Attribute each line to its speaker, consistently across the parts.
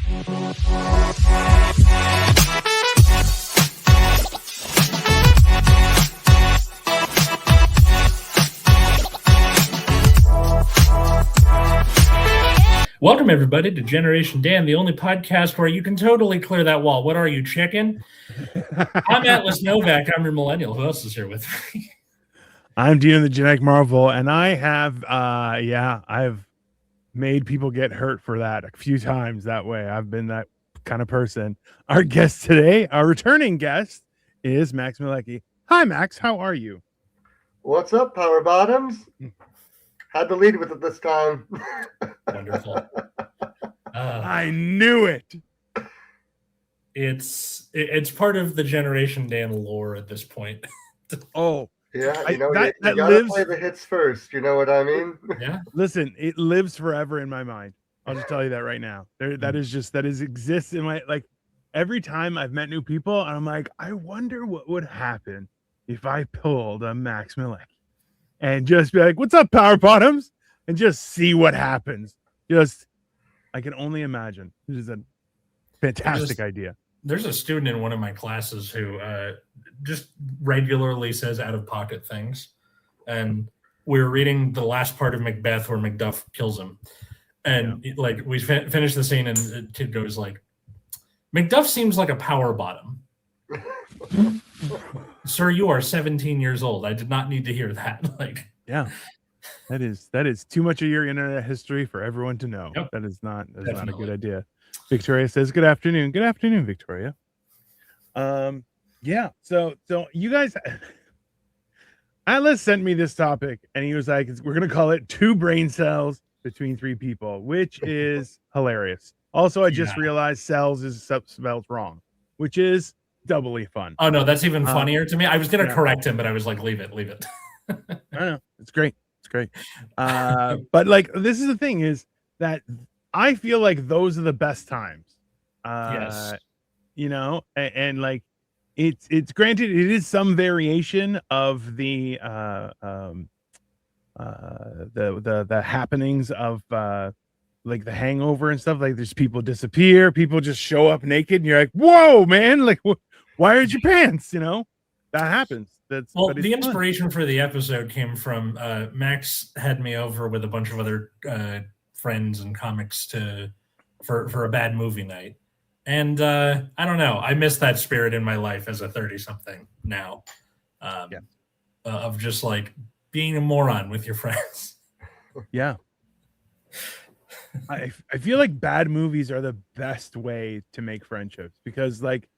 Speaker 1: Welcome, everybody, to Generation Dan, the only podcast where you can totally clear that wall. What are you, chicken? I'm Atlas Novack. I'm your millennial. Who else is here with me?
Speaker 2: I'm Dino, the genetic marvel, and I have, I've made people get hurt for that a few times that way. I've been that kind of person. Our guest today, our returning guest, is Max Mielecki. Hi, Max. How are you?
Speaker 3: What's up, Power Bottoms? Had to lead with it this time.
Speaker 1: Wonderful.
Speaker 2: I knew it.
Speaker 1: It's part of the Generation Dan lore at this point.
Speaker 2: Oh,
Speaker 3: yeah, you gotta
Speaker 2: lives...
Speaker 3: play the hits first. You know what I mean?
Speaker 1: Yeah.
Speaker 2: Listen, it lives forever in my mind. I'll just tell you that right now. That exists in my, like, every time I've met new people, I'm like, I wonder what would happen if I pulled a Max Mielecki and just be like, "What's up, Power Bottoms?" and just see what happens. I can only imagine. This is a fantastic idea.
Speaker 1: There's a student in one of my classes who just regularly says out-of-pocket things. And we were reading the last part of Macbeth where Macduff kills him. And we finished the scene and the kid goes like, "Macduff seems like a power bottom." Sir, you are 17 years old. I did not need to hear that.
Speaker 2: Yeah. That is too much of your internet history for everyone to know.
Speaker 1: Yep.
Speaker 2: That is not a good idea. Victoria says, "Good afternoon." Good afternoon, Victoria. Yeah. So you guys, Atlas sent me this topic, and he was like, "We're gonna call it 2 brain cells between 3 people," which is hilarious. Also, I just realized cells is spelled wrong, which is doubly fun.
Speaker 1: Oh no, that's even funnier to me. I was gonna correct him, but I was like, leave it.
Speaker 2: I know, it's great. It's great. But like, this is the thing, is that I feel like those are the best times.
Speaker 1: Yes.
Speaker 2: You know, and like, it's granted, it is some variation of the happenings of like the Hangover and stuff. Like, there's people disappear, people just show up naked, and you're like, "Whoa, man! Like, why are your pants?" You know, that happens.
Speaker 1: The inspiration for the episode came from Max had me over with a bunch of other friends and comics for a bad movie night, and I don't know, I miss that spirit in my life as a 30-something now, of just like being a moron with your friends.
Speaker 2: Yeah. I feel like bad movies are the best way to make friendships, because like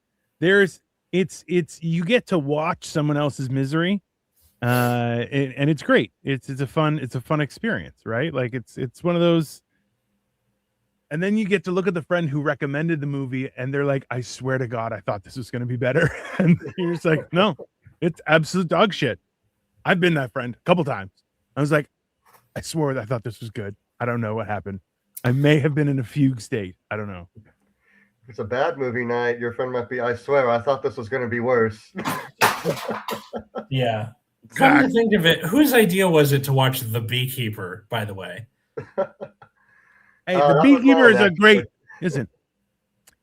Speaker 2: it's you get to watch someone else's misery, and it's great. It's a fun experience, right? Like, it's one of those, and then you get to look at the friend who recommended the movie, and they're like, "I swear to God, I thought this was going to be better," and you're just like, "No, it's absolute dog shit." I've been that friend a couple times. I was like, "I swore that I thought this was good. I don't know what happened. I may have been in a fugue state. I don't know."
Speaker 3: It's a bad movie night. Your friend might be, "I swear, I thought this was going to be worse."
Speaker 1: Yeah. Come to think of it, whose idea was it to watch The Beekeeper, by the way?
Speaker 2: Hey, The Beekeeper is a great... Listen,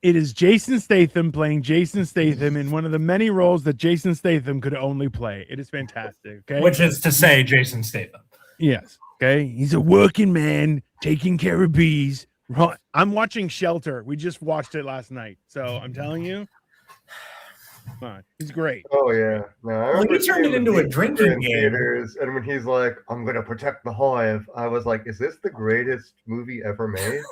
Speaker 2: it is Jason Statham playing Jason Statham in one of the many roles that Jason Statham could only play. It is fantastic. Okay,
Speaker 1: which is to say, Jason Statham.
Speaker 2: Yes. Okay, he's a working man taking care of bees. I'm watching Shelter. We just watched it last night, so I'm telling you, come on, he's great.
Speaker 3: Oh yeah, no,
Speaker 1: he turned it into a drinking game.
Speaker 3: Theaters, and when he's like, "I'm gonna protect the hive," I was like, "Is this the greatest movie ever made?"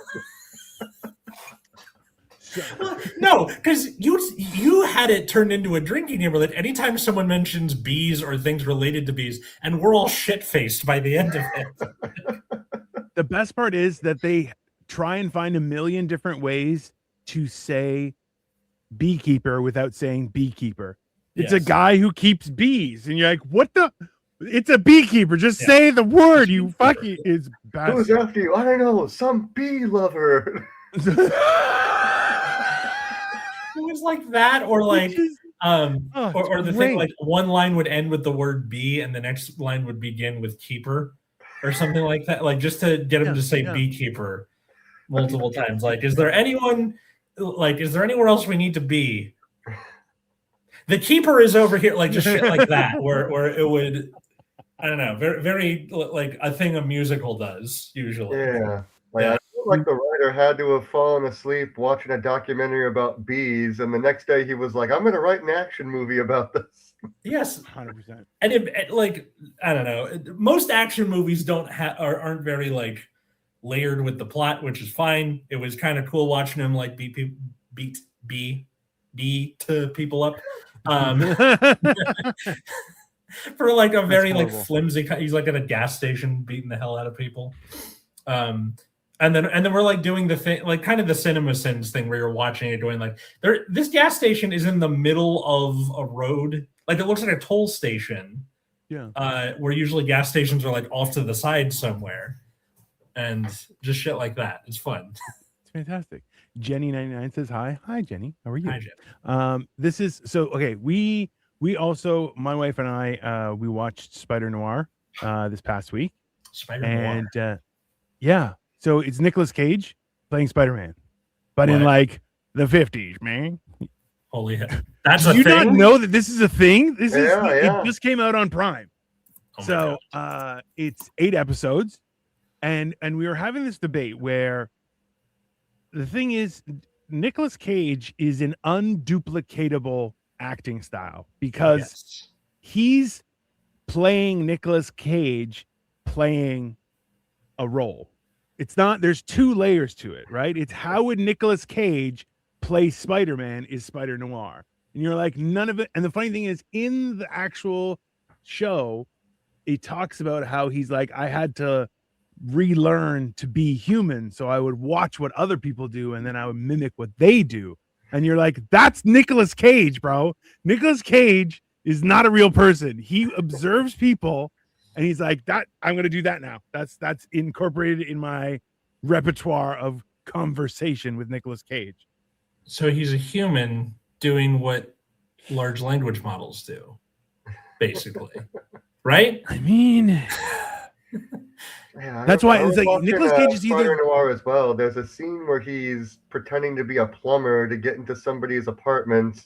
Speaker 1: No, because you had it turned into a drinking game. Where, like, anytime someone mentions bees or things related to bees, and we're all shit-faced by the end of it.
Speaker 2: The best part is that they try and find a million different ways to say beekeeper without saying beekeeper. It's a guy who keeps bees, and you're like, "What the? It's a beekeeper. Just say the word, you fucking is bad."
Speaker 3: Who's after you? I don't know. Some bee lover.
Speaker 1: It was like that, or like, or the thing, like, one line would end with the word bee, and the next line would begin with keeper, or something like that. Like, just to get him to say beekeeper multiple times. Like, is there anyone? Like, is there anywhere else we need to be? The keeper is over here, like just shit like that, where it would, I don't know, very, very like a thing a musical does usually.
Speaker 3: Yeah. Like,
Speaker 1: Yeah.
Speaker 3: I feel like the writer had to have fallen asleep watching a documentary about bees, and the next day he was like, I'm going to write an action movie about this.
Speaker 1: Yes,
Speaker 2: 100%.
Speaker 1: and like, I don't know, most action movies aren't very like layered with the plot, which is fine. It was kind of cool watching him like beat to people up. For like a very like flimsy, he's like at a gas station beating the hell out of people. And then we're like doing the thing, like kind of the cinema sins thing where you're watching it going like, this gas station is in the middle of a road. Like it looks like a toll station.
Speaker 2: Yeah.
Speaker 1: Where usually gas stations are like off to the side somewhere. And just shit like that. It's fun.
Speaker 2: It's fantastic. Jenny99 says hi. Hi, Jenny. How are you?
Speaker 1: Hi, Jenny.
Speaker 2: This is so okay. We also, my wife and I, we watched Spider Noir this past week.
Speaker 1: Spider Noir.
Speaker 2: And yeah, so it's Nicolas Cage playing Spider-Man, but in like the 50s, man.
Speaker 1: Holy hell. That's
Speaker 2: Do you not know that this is a thing? This is
Speaker 3: Yeah.
Speaker 2: It just came out on Prime.
Speaker 1: Oh
Speaker 2: So it's 8 episodes, and we were having this debate where the thing is Nicolas Cage is an unduplicatable acting style because he's playing Nicolas Cage playing a role. It's not, there's 2 layers to it, right? It's how would Nicolas Cage play Spider-Man is Spider Noir. And you're like, none of it. And the funny thing is, in the actual show, it talks about how he's like, I had to relearn to be human. So I would watch what other people do and then I would mimic what they do. And you're like, that's Nicolas Cage, bro. Nicolas Cage is not a real person. He observes people and he's like, that I'm going to do that now. That's incorporated in my repertoire of conversation with Nicolas Cage.
Speaker 1: So he's a human doing what large language models do, basically. Right?
Speaker 2: I mean,
Speaker 3: Yeah,
Speaker 2: that's why it's like Nicolas Cage is either
Speaker 3: Spider Noir as well. There's a scene where he's pretending to be a plumber to get into somebody's apartment,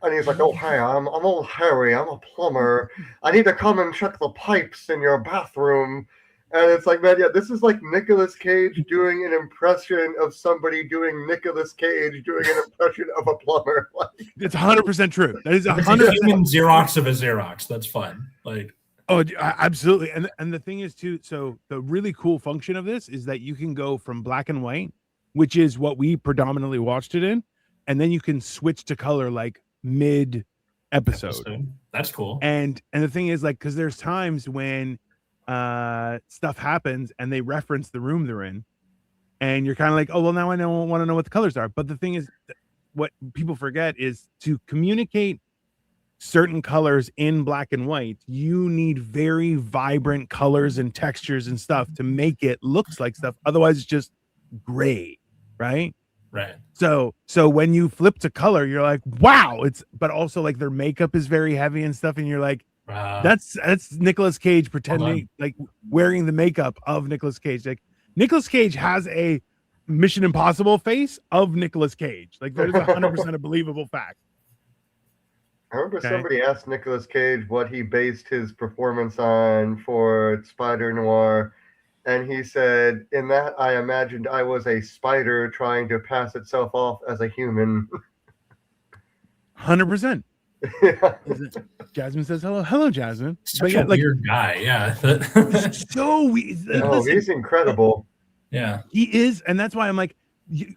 Speaker 3: and he's like, "Oh, hey, I'm old Harry. I'm a plumber. I need to come and check the pipes in your bathroom." And it's like, man, yeah, this is like Nicolas Cage doing an impression of somebody doing Nicolas Cage doing an impression of a plumber. Like,
Speaker 2: it's 100% true. That is
Speaker 1: 100% human Xerox of a Xerox. That's fun. Like,
Speaker 2: oh, absolutely. And the thing is too, so the really cool function of this is that you can go from black and white, which is what we predominantly watched it in, and then you can switch to color like mid episode.
Speaker 1: That's cool.
Speaker 2: And the thing is, like, because there's times when stuff happens and they reference the room they're in, and you're kind of like, oh well, now I want to know what the colors are. But the thing is, what people forget is to communicate certain colors in black and white, you need very vibrant colors and textures and stuff to make it looks like stuff. Otherwise, it's just gray, right?
Speaker 1: Right.
Speaker 2: So when you flip to color, you're like, wow, but also like their makeup is very heavy and stuff, and you're like, that's Nicolas Cage pretending, like wearing the makeup of Nicolas Cage. Like Nicolas Cage has a Mission Impossible face of Nicolas Cage. Like that is 100% a believable fact.
Speaker 3: I remember somebody asked Nicolas Cage what he based his performance on for Spider Noir, and he said, in that I imagined I was a spider trying to pass itself off as a human.
Speaker 2: 100%.
Speaker 3: Yeah.
Speaker 2: Jasmine says hello, Jasmine.
Speaker 1: Such a weird guy. Yeah.
Speaker 2: So weird.
Speaker 3: Oh, he's incredible.
Speaker 1: Yeah,
Speaker 2: he is, and that's why I'm like,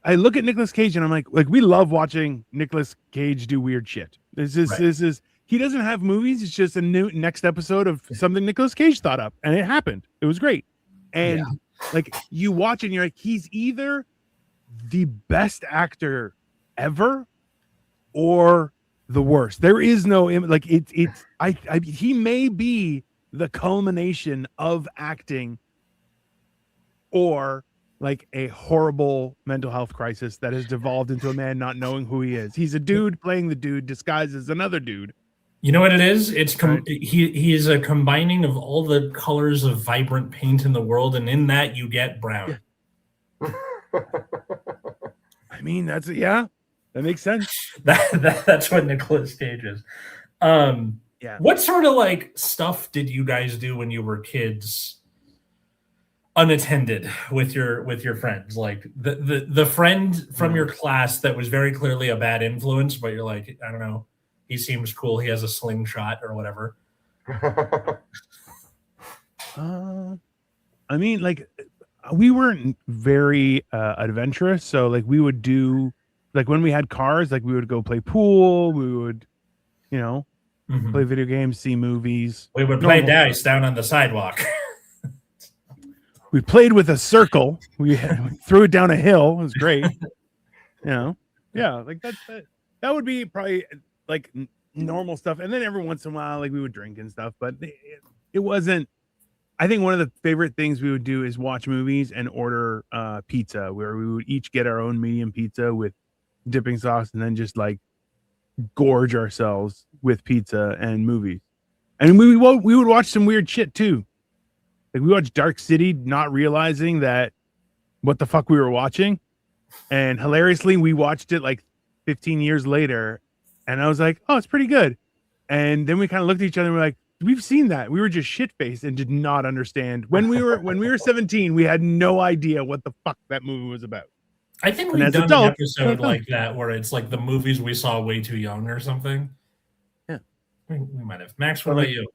Speaker 2: I look at Nicolas Cage and I'm like we love watching Nicolas Cage do weird shit. This is he doesn't have movies. It's just a new next episode of something Nicolas Cage thought up, and it happened. It was great. And like you watch and you're like, he's either the best actor ever or the worst. There is no like he may be the culmination of acting or like a horrible mental health crisis that has devolved into a man not knowing who he is. He's a dude playing the dude disguised as another dude.
Speaker 1: You know what it is? It's he is a combining of all the colors of vibrant paint in the world, and in that you get brown.
Speaker 2: I mean, that makes sense.
Speaker 1: That's what Nicolas Cage is.
Speaker 2: Yeah.
Speaker 1: What sort of like stuff did you guys do when you were kids, unattended with your friends? Like the friend from your class that was very clearly a bad influence, but you're like, I don't know, he seems cool. He has a slingshot or whatever.
Speaker 2: I mean, like, we weren't very adventurous, so like we would do, like when we had cars, like we would go play pool, we would, play video games, see movies.
Speaker 1: We would play dice down on the sidewalk.
Speaker 2: We played with a circle. We threw it down a hill. It was great. Yeah, like that would be probably like normal stuff. And then every once in a while, like we would drink and stuff, but it wasn't. I think one of the favorite things we would do is watch movies and order pizza, where we would each get our own medium pizza with dipping sauce, and then just like gorge ourselves with pizza and movies. And we would watch some weird shit too. Like we watched Dark City, not realizing that what the fuck we were watching. And hilariously, we watched it like 15 years later, and I was like, "Oh, it's pretty good." And then we kind of looked at each other and we're like, "We've seen that." We were just shit-faced and did not understand. When we were 17, we had no idea what the fuck that movie was about.
Speaker 1: I think we've done an episode like that where it's like the movies we saw way too young or something.
Speaker 2: Yeah,
Speaker 1: we might have. Max, what about you?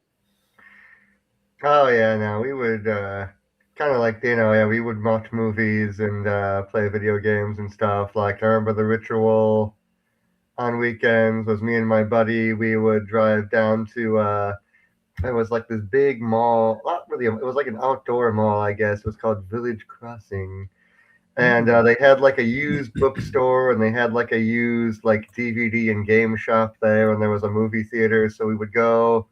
Speaker 3: Oh yeah, no, we would kind of like Dino. Yeah, we would watch movies and play video games and stuff. Like I remember the ritual on weekends was me and my buddy. We would drive down to it was like this big mall. Not really. It was like an outdoor mall, I guess. It was called Village Crossing, and they had like a used bookstore, and they had like a used like DVD and game shop there, and there was a movie theater. So we would go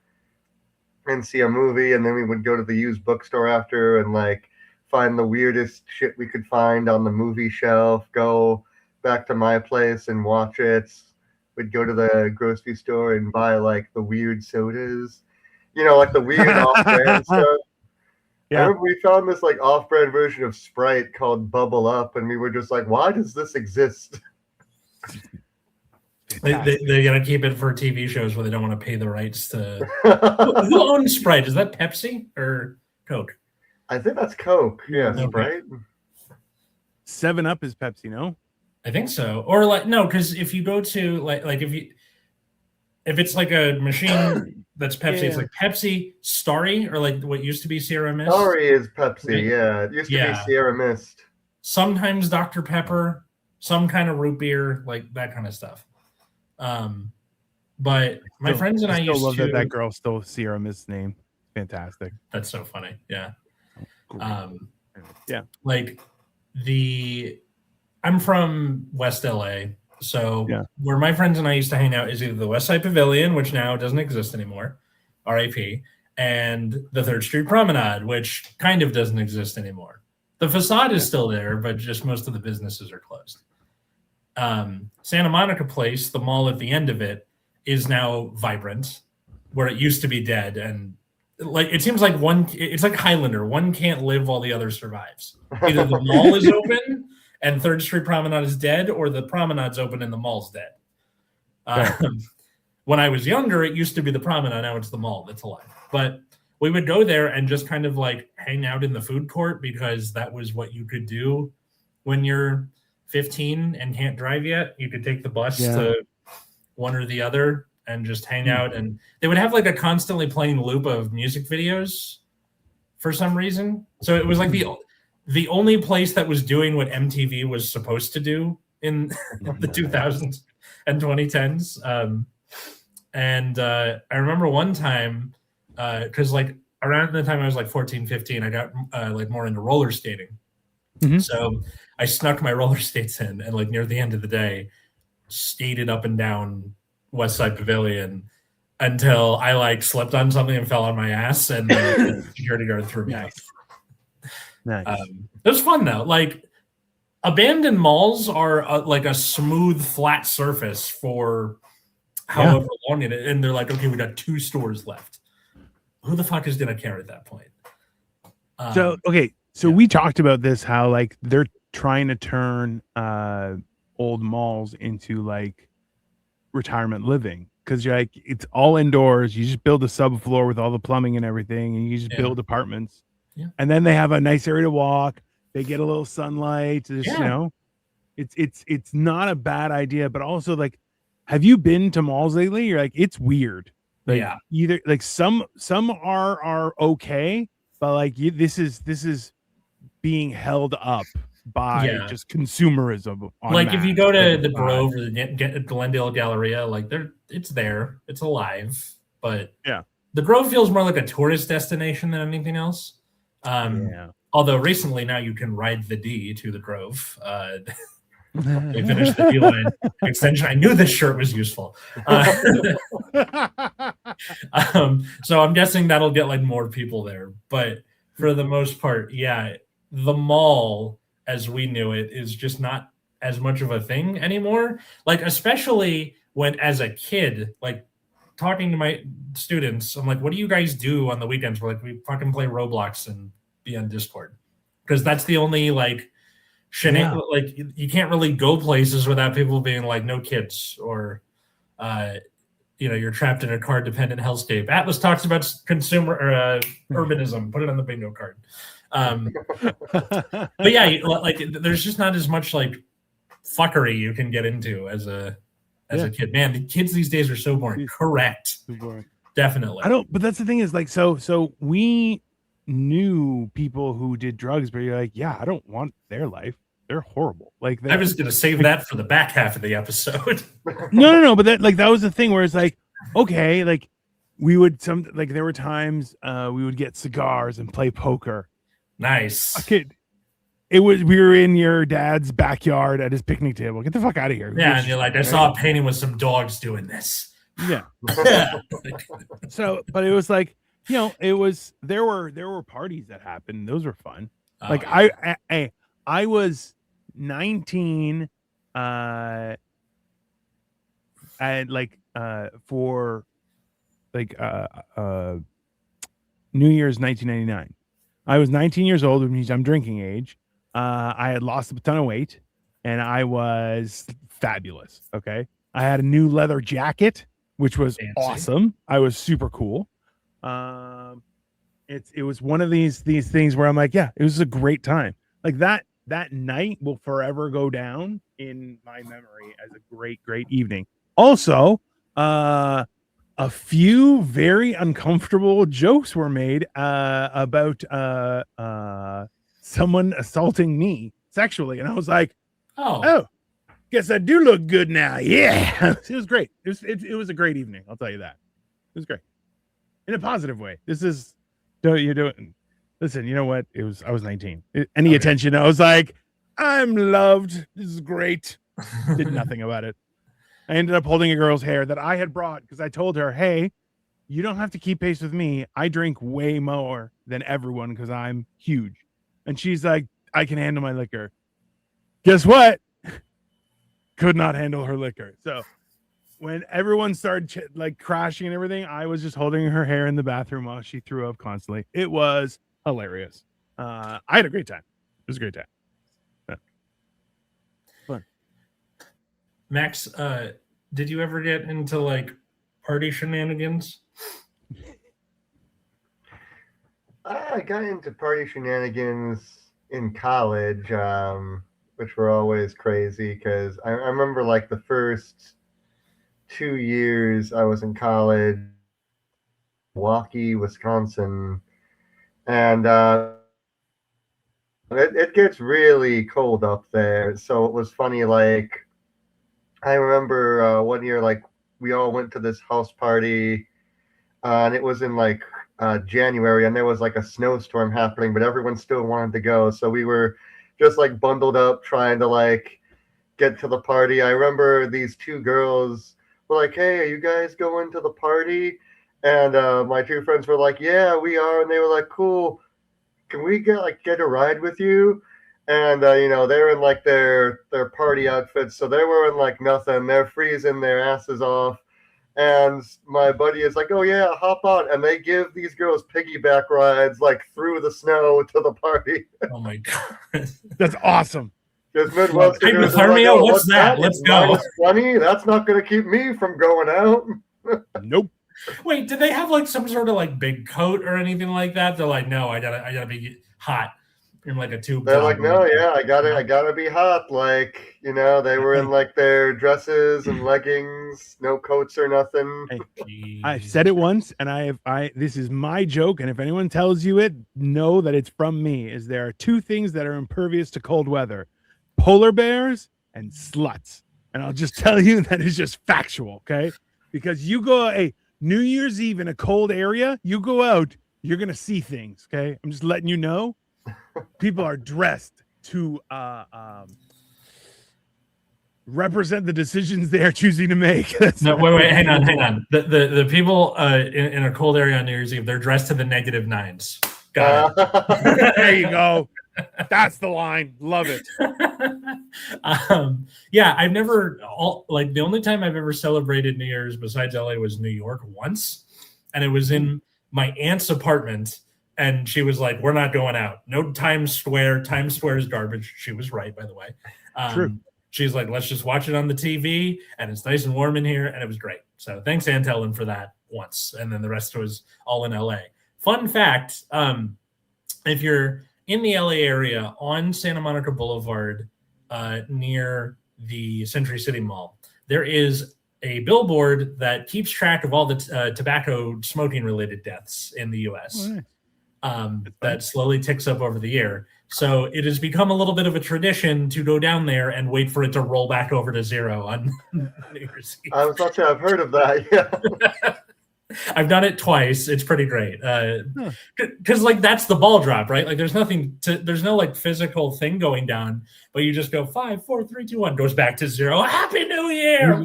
Speaker 3: and see a movie, and then we would go to the used bookstore after and like find the weirdest shit we could find on the movie shelf, go back to my place and watch it. We'd go to the grocery store and buy like the weird sodas, like the weird off-brand stuff.
Speaker 2: Yeah.
Speaker 3: I remember we found this like off-brand version of Sprite called Bubble Up, and we were just like, why does this exist?
Speaker 1: They're gonna keep it for TV shows where they don't want to pay the rights to. Who owns Sprite? Is that Pepsi or Coke?
Speaker 3: I think that's Coke. Yeah,
Speaker 1: Okay.
Speaker 3: Sprite.
Speaker 2: 7-Up is Pepsi, no?
Speaker 1: I think so. Or like no, because if you go to like if it's like a machine that's Pepsi, it's like Pepsi Starry or like what used to be Sierra Mist.
Speaker 3: Starry is Pepsi.
Speaker 1: Right?
Speaker 3: Yeah, it used to be Sierra Mist.
Speaker 1: Sometimes Dr. Pepper, some kind of root beer, like that kind of stuff. But my friends and I used
Speaker 2: love
Speaker 1: to
Speaker 2: that girl stole Sierra Mist's name. Fantastic.
Speaker 1: That's so funny. Yeah.
Speaker 2: Yeah.
Speaker 1: Like I'm from West LA. So where my friends and I used to hang out is either the West Side Pavilion, which now doesn't exist anymore, RIP, and the 3rd Street Promenade, which kind of doesn't exist anymore. The facade is still there, but just most of the businesses are closed. Santa Monica Place, the mall at the end of it, is now vibrant, where it used to be dead. And like it seems like it's like Highlander. One can't live while the other survives. Either the mall is open and 3rd Street Promenade is dead, or the promenade's open and the mall's dead. When I was younger, it used to be the promenade. Now it's the mall that's alive. But we would go there and just kind of like hang out in the food court because that was what you could do when you're 15 and can't drive yet. You could take the bus to one or the other and just hang out. And they would have like a constantly playing loop of music videos for some reason. So it was like the only place that was doing what MTV was supposed to do in the 2000s and 2010s. I remember one time, because like around the time I was like 14, 15, I got like more into roller skating. Mm-hmm. So I snuck my roller skates in and like near the end of the day, skated up and down West Side Pavilion until I like slipped on something and fell on my ass, and the security guard threw me out.
Speaker 2: Nice.
Speaker 1: It was fun though. Like abandoned malls are like a smooth, flat surface for however long it is, and they're like, okay, we got 2 stores left. Who the fuck is gonna care at that point?
Speaker 2: So we talked about this, how like they're trying to turn old malls into like retirement living, because you're like, it's all indoors. You just build a subfloor with all the plumbing and everything, and you just build apartments.
Speaker 1: Yeah.
Speaker 2: And then they have a nice area to walk. They get a little sunlight. Just, you know, it's not a bad idea. But also, like, have you been to malls lately? You're like, it's weird. Like, either like some are okay, but like this is being held up by just consumerism.
Speaker 1: Like if you go to the Grove or the Glendale Galleria, like it's there, it's alive, but the Grove feels more like a tourist destination than anything else. Although recently now you can ride the D to the Grove. They finished the D-line extension. I knew this shirt was useful. So I'm guessing that'll get like more people there. But for the most part, the mall as we knew it is just not as much of a thing anymore. Like, especially when as a kid, like talking to my students, I'm like, what do you guys do on the weekends? We're like, we fucking play Roblox and be on Discord. Because that's the only like like you can't really go places without people being like, no kids, or you're trapped in a card dependent hellscape. Atlas talks about consumer urbanism. Put it on the bingo card. But yeah, like there's just not as much like fuckery you can get into as a kid. Man, the kids these days are so boring. Correct. Definitely.
Speaker 2: But that's the thing is like, so we knew people who did drugs, but you're like, I don't want their life. They're horrible. Like,
Speaker 1: I was gonna save that for the back half of the episode.
Speaker 2: No, but that was the thing where it's like, okay, like we would there were times we would get cigars and play poker.
Speaker 1: Nice.
Speaker 2: Okay, we were in your dad's backyard at his picnic table. Get the fuck out of here.
Speaker 1: Yeah, and you're like, I saw a painting with some dogs doing this.
Speaker 2: Yeah. So, but it was like, there were parties that happened. Those were fun. Like I was 19 and like for like New Year's 1999. I was 19 years old, which means I'm drinking age. I had lost a ton of weight and I was fabulous. Okay. I had a new leather jacket, which was awesome. I was super cool. It was one of these things where I'm like, it was a great time. Like that night will forever go down in my memory as a great evening. Also, a few very uncomfortable jokes were made about someone assaulting me sexually, and I was like, oh, guess I do look good now. Yeah. It was great. It was a great evening, I'll tell you that. It was great in a positive way. Listen, you know what? I was 19. Any attention, I was like, I'm loved. This is great. Did nothing about it. I ended up holding a girl's hair that I had brought because I told her, hey, you don't have to keep pace with me. I drink way more than everyone because I'm huge. And she's like, I can handle my liquor. Guess what? Could not handle her liquor. So when everyone started like crashing and everything, I was just holding her hair in the bathroom while she threw up constantly. It was hilarious. I had a great time. It was a great time. Fun.
Speaker 1: Max, did you ever get into like party shenanigans?
Speaker 3: I got into party shenanigans in college, which were always crazy because I remember like the first 2 years I was in college, Milwaukee, Wisconsin, and it gets really cold up there. So it was funny, like I remember one year, like we all went to this house party, and it was in like January, and there was like a snowstorm happening, but everyone still wanted to go. So we were just like bundled up trying to like get to the party. I remember these two girls were like, hey, are you guys going to the party? And my two friends were like, yeah, we are. And they were like, cool. Can we get a ride with you? And they're in like their party outfits, so they're wearing like nothing. They're freezing their asses off. And my buddy is like, oh yeah, hop on. And they give these girls piggyback rides like through the snow to the party.
Speaker 1: Oh my God.
Speaker 2: That's awesome.
Speaker 3: Because Midwesterners are like,
Speaker 1: Hypothermia?
Speaker 3: oh,
Speaker 1: What's that? Let's
Speaker 3: It's
Speaker 1: go.
Speaker 3: -20? That's not going to keep me from going out.
Speaker 2: Nope.
Speaker 1: Wait, did they have like some sort of like big coat or anything like that? They're like, no, I gotta be hot in like a tube.
Speaker 3: They're
Speaker 1: top
Speaker 3: like,
Speaker 1: or
Speaker 3: no,
Speaker 1: whatever.
Speaker 3: yeah, I gotta be hot. Like, they were in like their dresses and leggings, no coats or nothing.
Speaker 2: Hey, I've said it once, and this is my joke, and if anyone tells you it, know that it's from me. Is there are two things that are impervious to cold weather: polar bears and sluts. And I'll just tell you that is just factual, okay? Because you go New Year's Eve in a cold area, you go out, you're gonna see things, okay? I'm just letting you know. People are dressed to represent the decisions they are choosing to make.
Speaker 1: No, wait, hang on. The people in a cold area on New Year's Eve, they're dressed to the -9s. Got it.
Speaker 2: There you go. That's the line. Love it.
Speaker 1: Yeah, I've never the only time I've ever celebrated New Year's besides LA was New York once, and it was in my aunt's apartment, and she was like, "We're not going out. No Times Square. Times Square is garbage." She was right, by the way.
Speaker 2: True.
Speaker 1: She's like, "Let's just watch it on the TV, and it's nice and warm in here," and it was great. So thanks, Aunt Ellen, for that once, and then the rest was all in LA. Fun fact: if you're in the LA area on Santa Monica Boulevard, near the Century City Mall, there is a billboard that keeps track of all the tobacco smoking related deaths in the US. That slowly ticks up over the year. So it has become a little bit of a tradition to go down there and wait for it to roll back over to 0 on New Year's Eve.
Speaker 3: I was about to have heard of that, yeah.
Speaker 1: I've done it twice. It's pretty great. Because that's the ball drop, right? Like there's no like physical thing going down, but you just go 5, 4, 3, 2, 1, goes back to 0. Happy New Year!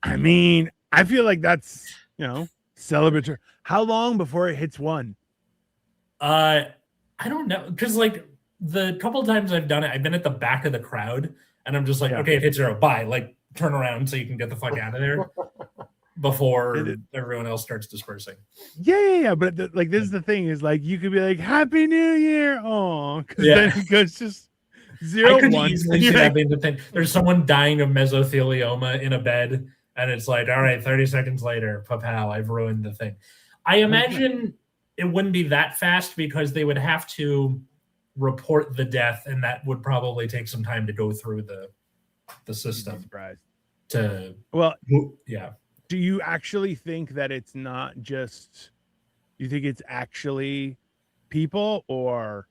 Speaker 2: I mean, I feel like that's celebratory. How long before it hits 1?
Speaker 1: I don't know, because like the couple times I've done it, I've been at the back of the crowd, and I'm just like, okay, it hits 0, bye. Like turn around so you can get the fuck out of there before everyone else starts dispersing.
Speaker 2: Yeah. But this is the thing: is like you could be like, "Happy New Year!" Oh, because then it goes just 0,
Speaker 1: I could
Speaker 2: 1.
Speaker 1: easily see that being the thing. There's someone dying of mesothelioma in a bed, and it's like, all right, 30 seconds later, pal, I've ruined the thing. I imagine it wouldn't be that fast because they would have to report the death, and that would probably take some time to go through the system. Yeah.
Speaker 2: Do you actually think that it's not just? Do you think it's actually people, or?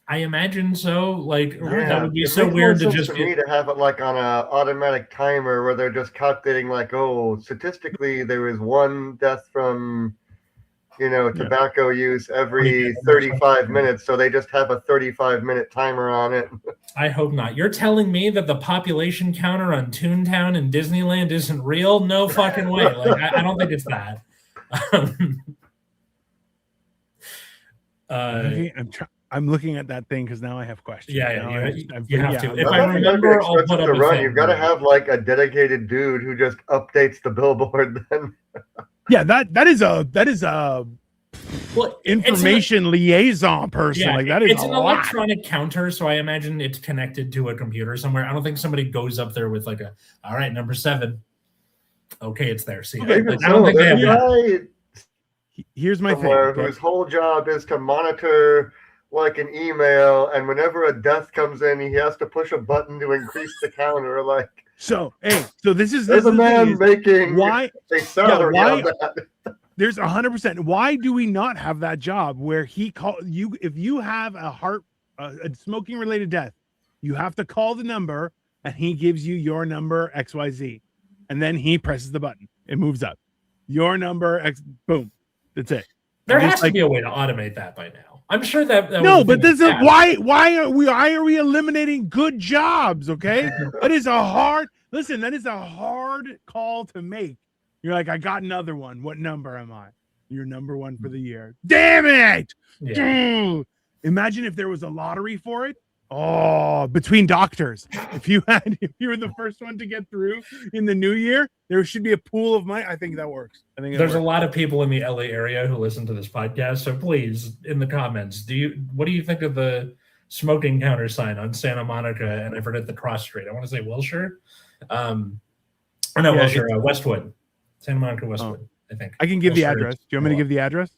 Speaker 1: I imagine so. Like that would be
Speaker 3: it
Speaker 1: so
Speaker 3: makes
Speaker 1: weird
Speaker 3: more
Speaker 1: to
Speaker 3: sense
Speaker 1: just
Speaker 3: to me to have it like on a automatic timer where they're just calculating like, oh, statistically there was 1 death from tobacco use every 35 minutes, so they just have a 35-minute timer on it.
Speaker 1: I hope not. You're telling me that the population counter on Toontown in Disneyland isn't real? No fucking way. Like I don't think it's that.
Speaker 2: I'm looking at that thing because now I have questions.
Speaker 1: You have to. If
Speaker 3: I remember, I'll put up a run. You've got to have like a dedicated dude who just updates the billboard. Then,
Speaker 2: that is a information liaison person.
Speaker 1: Yeah,
Speaker 2: like that is
Speaker 1: it's an electronic counter, so I imagine it's connected to a computer somewhere. I don't think somebody goes up there with like all right, number 7. Okay, it's there. See,
Speaker 3: I
Speaker 1: don't think they have that.
Speaker 2: Here's my thing.
Speaker 3: Whose whole job is to monitor like an email, and whenever a death comes in, he has to push a button to increase the counter. Like,
Speaker 2: so this is
Speaker 3: there's a man making
Speaker 2: why
Speaker 3: a salary on that.
Speaker 2: There's 100%. Why do we not have that job where he call you if you have a smoking related death, you have to call the number and he gives you your number XYZ, and then he presses the button, it moves up. Your number X, boom, that's it.
Speaker 1: There has to be a way to automate that by now. I'm sure that
Speaker 2: no, but this is why are we eliminating good jobs? Okay, that is a hard call to make. You're like, I got another one. What number am I? You're number 1 for the year. Damn it! Yeah. Imagine if there was a lottery for it. Oh, between doctors. If you were the first one to get through in the new year, there should be a pool of money. I think that works.
Speaker 1: There's a lot of people in the LA area who listen to this podcast. So please, in the comments, what do you think of the smoking countersign on Santa Monica, and I forget the cross street. I want to say Wilshire. Or no, Wilshire, Westwood. Santa Monica, Westwood, I think.
Speaker 2: I can give the address. Do you want me to give the address?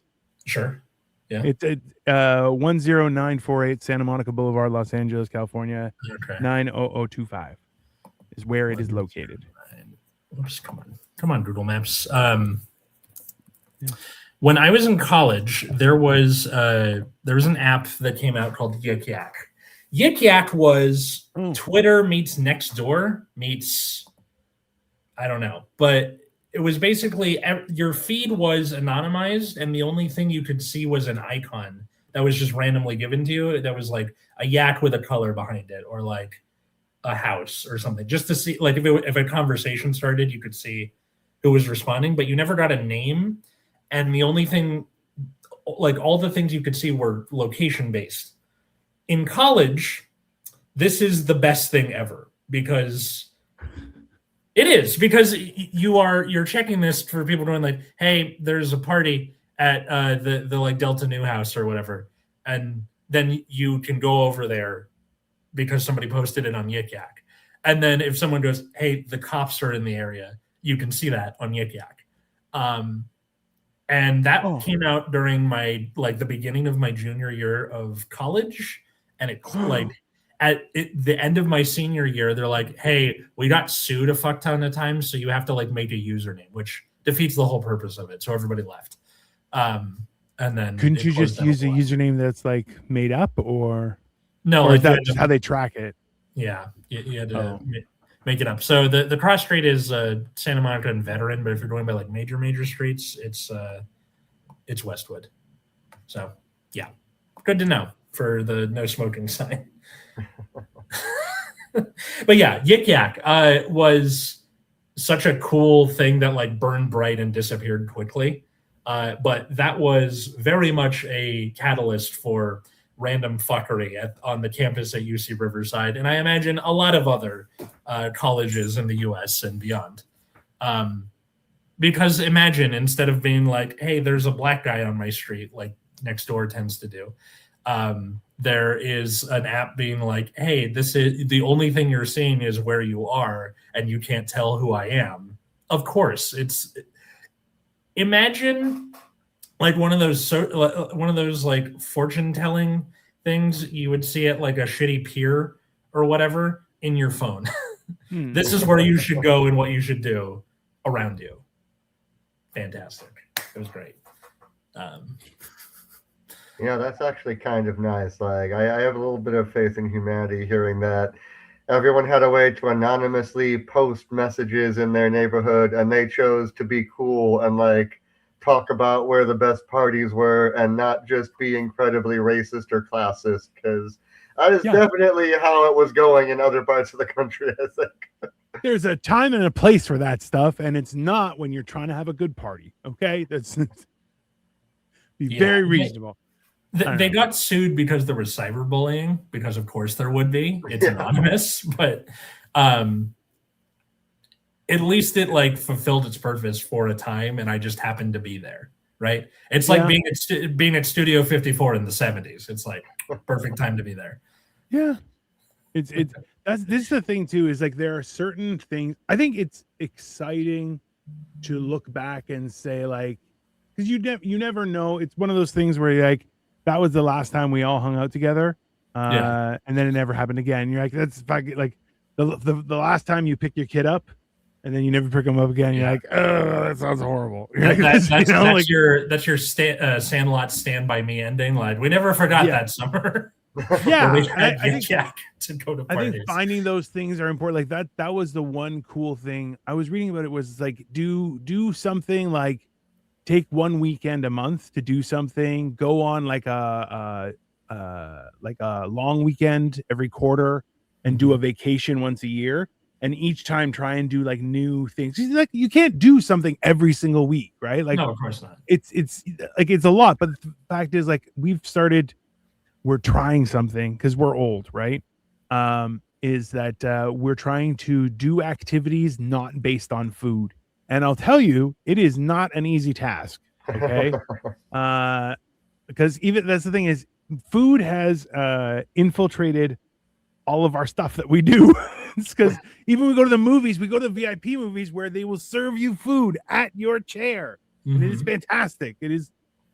Speaker 1: Sure. Yeah.
Speaker 2: It's 10948 Santa Monica Boulevard, Los Angeles, California.
Speaker 1: Okay.
Speaker 2: 90025 is where it is located.
Speaker 1: Oops, come on, Google Maps. When I was in college, there was an app that came out called Yik Yak. Yik Yak was Twitter meets Nextdoor meets, I don't know, but it was basically your feed was anonymized, and the only thing you could see was an icon that was just randomly given to you. That was like a yak with a color behind it, or like a house or something, just to see, like, if a conversation started, you could see who was responding, but you never got a name. And the only thing, like, all the things you could see were location based. In college, this is the best thing ever, because it is, because you're checking this for people doing like, hey, there's a party at the like Delta Newhouse or whatever, and then you can go over there because somebody posted it on Yik Yak. And then if someone goes, hey, the cops are in the area, you can see that on Yik Yak. And that came out during the beginning of my junior year of college, and it like at the end of my senior year, they're like, hey, we got sued a fuck ton of times, so you have to like make a username, which defeats the whole purpose of it. So everybody left. And then
Speaker 2: couldn't you just use a username that's like made up, or
Speaker 1: no?
Speaker 2: Or
Speaker 1: Like
Speaker 2: is that just how they track it?
Speaker 1: Yeah, you had to make it up. So the cross street is Santa Monica and Veteran, but if you're going by like major streets, it's Westwood. So yeah, good to know for the no smoking sign. But yeah, Yik Yak was such a cool thing that like burned bright and disappeared quickly. But that was very much a catalyst for random fuckery on the campus at UC Riverside, and I imagine a lot of other colleges in the US and beyond. Because imagine, instead of being like, hey, there's a black guy on my street, like Nextdoor tends to do, there is an app being like, hey, this is the only thing you're seeing is where you are, and you can't tell who I am. Of course, imagine like one of those like fortune telling things you would see at like a shitty pier or whatever in your phone. This is where you should go and what you should do around you. Fantastic. It was great.
Speaker 3: That's actually kind of nice. Like, I have a little bit of faith in humanity hearing that everyone had a way to anonymously post messages in their neighborhood, and they chose to be cool and like talk about where the best parties were and not just be incredibly racist or classist, because that is definitely how it was going in other parts of the country, I think.
Speaker 2: There's a time and a place for that stuff, and it's not when you're trying to have a good party. Okay, that's very reasonable.
Speaker 1: They got sued because there was cyberbullying, because of course there would be. It's anonymous, but at least it like fulfilled its purpose for a time, and I just happened to be there. Right? It's like being at Studio 54 in the 70s. It's like perfect time to be there.
Speaker 2: Yeah, this is the thing too. Is like there are certain things. I think it's exciting to look back and say like, because you never know. It's one of those things where you're like, that was the last time we all hung out together, and then it never happened again. You're like, that's like the last time you pick your kid up, and then you never pick them up again. You're like, oh, that sounds horrible.
Speaker 1: That's your Sandlot Stand By Me ending. Like, we never forgot that summer.
Speaker 2: Yeah,
Speaker 1: I think
Speaker 2: finding those things are important. Like that was the one cool thing I was reading about. It was like do something like take one weekend a month to do something. Go on like a long weekend every quarter, and do a vacation once a year. And each time try and do like new things. Like you can't do something every single week, right? Like,
Speaker 1: no, of course not.
Speaker 2: It's like it's a lot. But the fact is, like, we're trying something because we're old, right? Is that we're trying to do activities not based on food. And I'll tell you, it is not an easy task. Okay. Because even that's the thing is, food has infiltrated all of our stuff that we do. It's because even when we go to the movies, we go to VIP movies where they will serve you food at your chair. And it is fantastic. It is,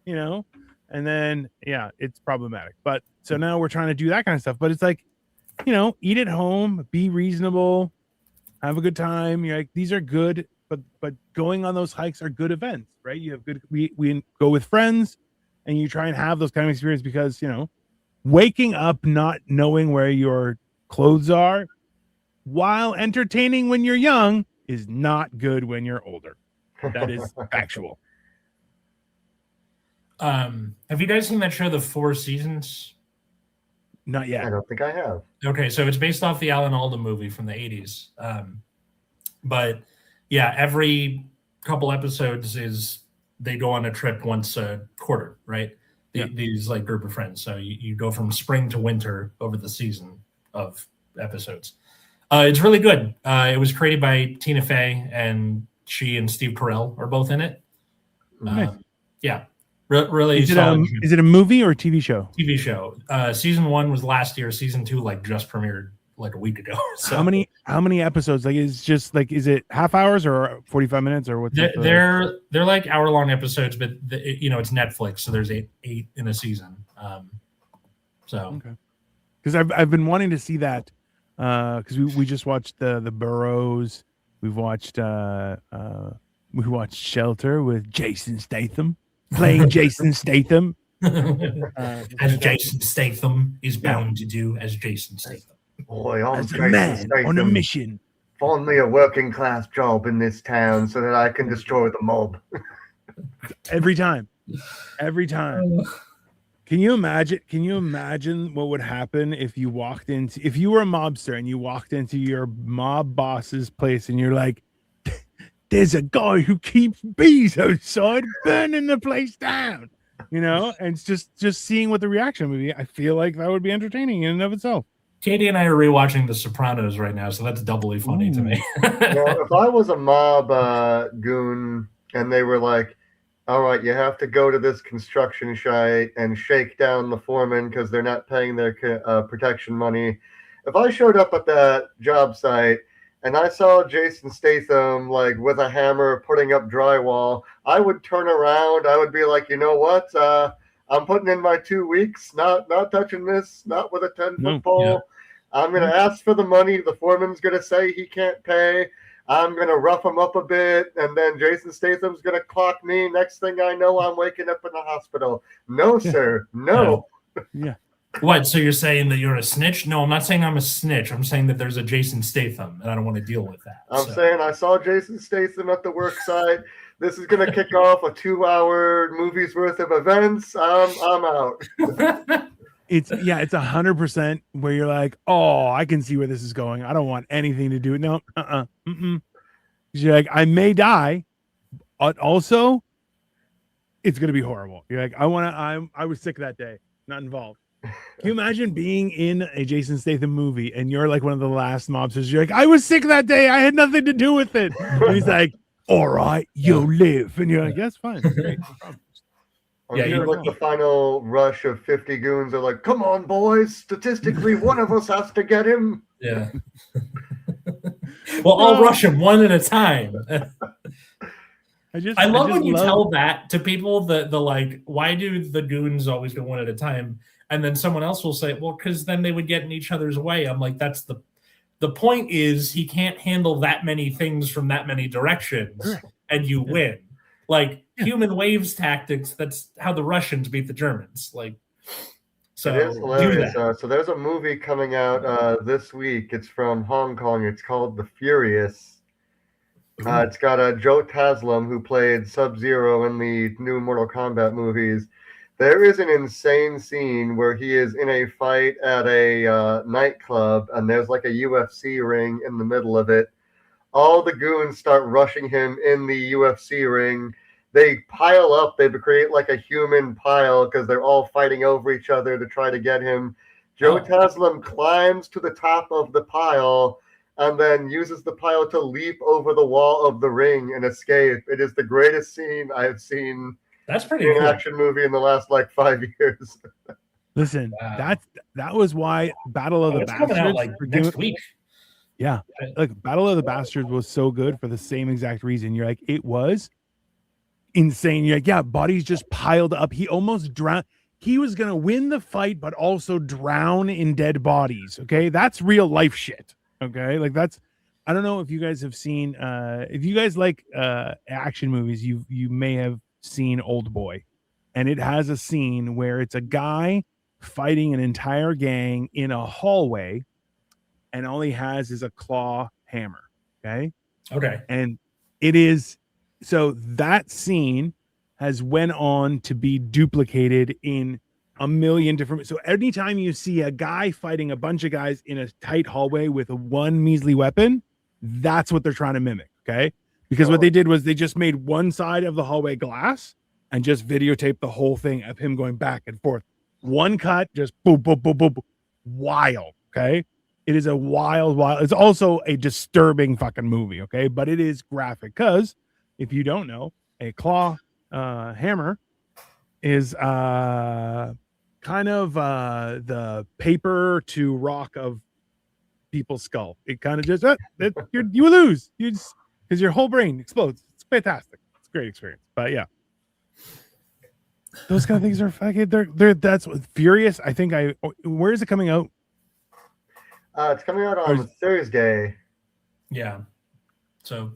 Speaker 2: and then, it's problematic. But so now we're trying to do that kind of stuff. But it's like, eat at home, be reasonable, have a good time. You're like, these are good, but going on those hikes are good events, right? You have good, we go with friends and you try and have those kind of experience because, waking up not knowing where your clothes are while entertaining when you're young is not good when you're older. That is factual.
Speaker 1: Have you guys seen that show, The Four Seasons?
Speaker 2: Not yet.
Speaker 3: I don't think I have.
Speaker 1: Okay, so it's based off the Alan Alda movie from the 80s. But yeah, every couple episodes is they go on a trip once a quarter, right? These like group of friends. So you go from spring to winter over the season of episodes. It's really good. It was created by Tina Fey, and she and Steve Carell are both in it.
Speaker 2: Nice.
Speaker 1: Yeah. Really
Speaker 2: is
Speaker 1: solid.
Speaker 2: Is it a movie or a TV show?
Speaker 1: TV show. Season 1 was last year. Season 2 just premiered a week ago. So
Speaker 2: how many episodes? Is it half hours or 45 minutes or what's
Speaker 1: they're like hour-long episodes, but it's Netflix, so there's eight in a season.
Speaker 2: Okay. Because I've been wanting to see that because we just watched the Burrows. We watched Shelter with Jason Statham. Playing Jason Statham.
Speaker 1: As Jason Statham is bound to do as Jason Statham.
Speaker 3: Boy, I'm
Speaker 2: As a
Speaker 3: Jason
Speaker 2: man
Speaker 3: Statham.
Speaker 2: on a mission.
Speaker 3: Find me a working class job in this town so that I can destroy the mob.
Speaker 2: Every time. Can you imagine what would happen if you were a mobster and you walked into your mob boss's place and you're like, there's a guy who keeps bees outside burning the place down, and it's just seeing what the reaction would be. I feel like that would be entertaining in and of itself.
Speaker 1: Katie and I are rewatching The Sopranos right now, so that's doubly funny to me.
Speaker 3: If I was a mob goon and they were like, all right, you have to go to this construction site and shake down the foreman because they're not paying their protection money. If I showed up at that job site and I saw Jason Statham with a hammer putting up drywall, I would turn around. I would be like, you know what? I'm putting in my 2 weeks, not touching this, not with a 10-foot pole. Yeah. I'm going to ask for the money. The foreman's going to say he can't pay. I'm going to rough him up a bit, and then Jason Statham's going to clock me. Next thing I know, I'm waking up in the hospital. No, sir. No.
Speaker 2: Yeah.
Speaker 1: What? So you're saying that you're a snitch? No, I'm not saying I'm a snitch. I'm saying that there's a Jason Statham, and I don't want to deal with that.
Speaker 3: I'm saying I saw Jason Statham at the work site. This is going to kick off a 2-hour movie's worth of events. I'm out.
Speaker 2: It's 100% where you're like, oh, I can see where this is going. I don't want anything to do with no. You're like, I may die, but also it's going to be horrible. You're like, I was sick that day, not involved. Can you imagine being in a Jason Statham movie and you're like one of the last mobsters? You're like, I was sick that day. I had nothing to do with it. And he's like, all right, you'll live. And you're like, yes, fine. Great. No problem.
Speaker 3: The final rush of 50 goons are like, come on, boys. Statistically, one of us has to get him.
Speaker 1: Yeah. Well, I'll rush him one at a time. I love when you tell that to people, the why do the goons always go one at a time? And then someone else will say, well, because then they would get in each other's way. I'm like, that's the point is he can't handle that many things from that many directions, and you win. Human waves tactics, that's how the Russians beat the Germans. So
Speaker 3: it is hilarious. So there's a movie coming out this week. It's from Hong Kong. It's called The Furious. It's got Joe Taslim, who played Sub-Zero in the new Mortal Kombat movies. There is an insane scene where he is in a fight at a nightclub, and there's a UFC ring in the middle of it. All the goons start rushing him in the UFC ring. They pile up. They create a human pile because they're all fighting over each other to try to get him. Joe Taslim climbs to the top of the pile and then uses the pile to leap over the wall of the ring and escape. It is the greatest scene I have seen.
Speaker 1: That's pretty
Speaker 3: in
Speaker 1: cool.
Speaker 3: an action movie in the last 5 years.
Speaker 2: Listen,
Speaker 1: Wow.
Speaker 2: that was why Battle of the
Speaker 1: It's coming
Speaker 2: Bastards
Speaker 1: out like
Speaker 2: for
Speaker 1: next week.
Speaker 2: Yeah, like Battle of the Bastards was so good for the same exact reason. You're like, it was insane. You're like, yeah, bodies just piled up. He almost drowned. He was gonna win the fight, but also drown in dead bodies. Okay, that's real life shit. Okay, like that's. I don't know if you guys have seen. If you guys like action movies, you may have seen Old Boy, and it has a scene where it's a guy fighting an entire gang in a hallway, and all he has is a claw hammer. Okay.
Speaker 1: Okay.
Speaker 2: And it is so that scene has went on to be duplicated in a million different. So anytime you see a guy fighting a bunch of guys in a tight hallway with a one measly weapon, that's what they're trying to mimic. Okay. Because what they did was they just made one side of the hallway glass and just videotaped the whole thing of him going back and forth. One cut, just boom, boom, boom, boom, boom. Wild. Okay. It is a wild. It's also a disturbing fucking movie, okay? But it is graphic because if you don't know, a claw hammer is kind of the paper to rock of people's skull. It kind of just you lose. You just because your whole brain explodes. It's fantastic. It's a great experience. But yeah. Those kind of things are fucking they're that's what Furious. I think where is it coming out?
Speaker 3: It's coming out on Thursday.
Speaker 1: Yeah. So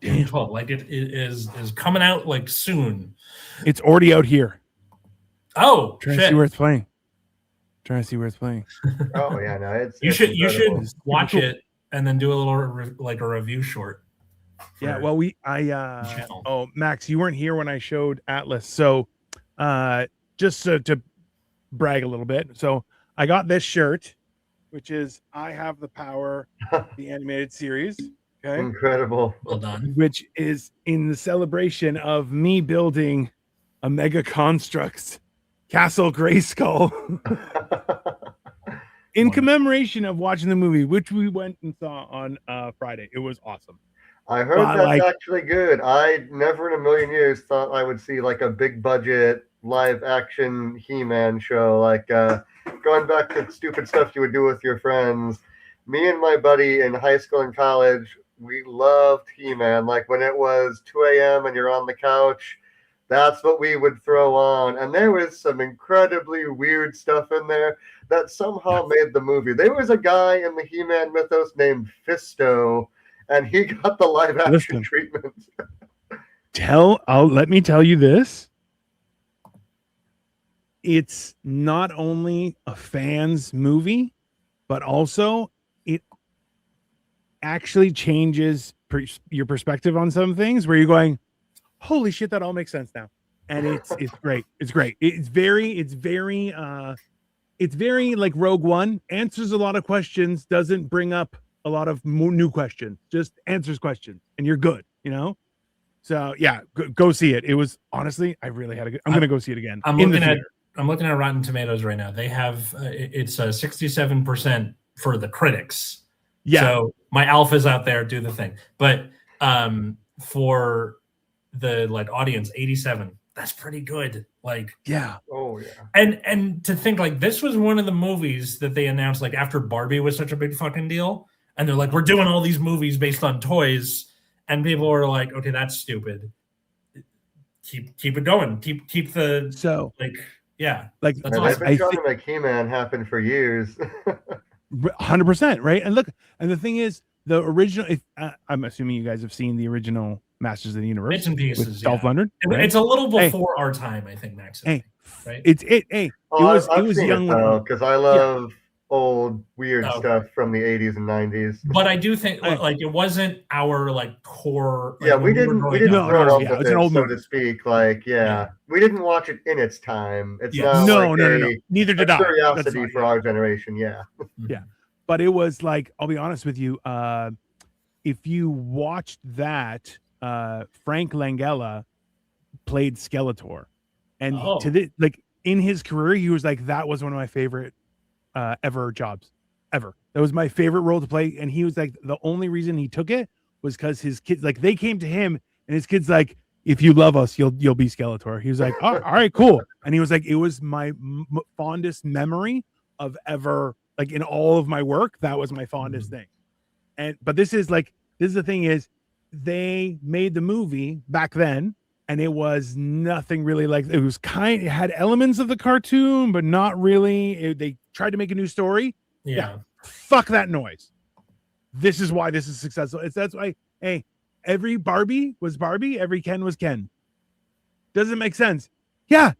Speaker 2: Damn.
Speaker 1: 12, like it is coming out like soon.
Speaker 2: It's already out here.
Speaker 1: Oh,
Speaker 2: Trying to see where it's playing.
Speaker 3: Oh yeah, no, it's
Speaker 1: you should
Speaker 3: incredible.
Speaker 1: watch it and then do a little like a review short.
Speaker 2: Yeah, well, oh, Max, you weren't here when I showed Atlas, so just to brag a little bit. So I got this shirt, which is I Have the Power, the animated series. Okay,
Speaker 3: incredible.
Speaker 1: Well done.
Speaker 2: Which is in the celebration of me building a Mega Constructs Castle Grayskull in commemoration of watching the movie, which we went and saw on Friday. It was awesome.
Speaker 3: I heard that's actually good. I never in a million years thought I would see like a big budget live action He-Man show, like going back to stupid stuff you would do with your friends. Me and my buddy in high school and college, we loved He-Man. Like when it was 2 a.m. and you're on the couch, that's what we would throw on. And there was some incredibly weird stuff in there that somehow made the movie. There was a guy in the He-Man mythos named Fisto, and he got the live action treatment.
Speaker 2: Let me tell you this. It's not only a fan's movie, but also it actually changes your perspective on some things where you're going, holy shit, that all makes sense now. And it's great. It's great. It's very like Rogue One, answers a lot of questions, doesn't bring up a lot of new questions, just answers questions, and you're good, you know? So yeah, go see it. It was honestly, I really had a good, I'm going to go see it again.
Speaker 1: I'm looking at Rotten Tomatoes right now. They have, it's 67% for the critics.
Speaker 2: Yeah.
Speaker 1: So my alphas out there do the thing, but for the like audience, 87, that's pretty good. Like,
Speaker 2: yeah.
Speaker 3: Oh yeah.
Speaker 1: And to think like this was one of the movies that they announced like after Barbie was such a big fucking deal. And they're like, we're doing all these movies based on toys. And people were like, okay, that's stupid. Keep it going. Keep the yeah.
Speaker 2: Like
Speaker 1: that's
Speaker 3: awesome. They've been trying to make He-Man happen for years.
Speaker 2: 100%, right? And look, and the thing is, the original. I'm assuming you guys have seen the original Masters of the Universe.
Speaker 1: Bits and pieces.
Speaker 2: With Dolph Lundgren.
Speaker 1: Right? It's a little before our time, I think, Max.
Speaker 2: Right?
Speaker 3: It was young because I love old weird stuff from the 80s and 90s.
Speaker 1: But I do think like it wasn't our like core. Like,
Speaker 3: we didn't grow up with it,
Speaker 2: so
Speaker 3: to speak. Like we didn't watch it in its time. It's not
Speaker 2: no. Neither did I.
Speaker 3: Curiosity for our generation. Yeah.
Speaker 2: But it was like, I'll be honest with you. If you watched that, Frank Langella played Skeletor, and to the like in his career, he was like, that was one of my favorite ever jobs ever. That was my favorite role to play. And he was like, the only reason he took it was because his kids, like they came to him and his kids like, if you love us, you'll be Skeletor. He was like, oh, all right, cool. And he was like, it was my fondest memory of ever, like in all of my work, that was my fondest thing. But this is the thing is, they made the movie back then, and it was nothing really like, it had elements of the cartoon, but not really. They tried to make a new story. Yeah. Fuck that noise. This is why this is successful. That's why, hey, every Barbie was Barbie, every Ken was Ken. Doesn't make sense. Yeah.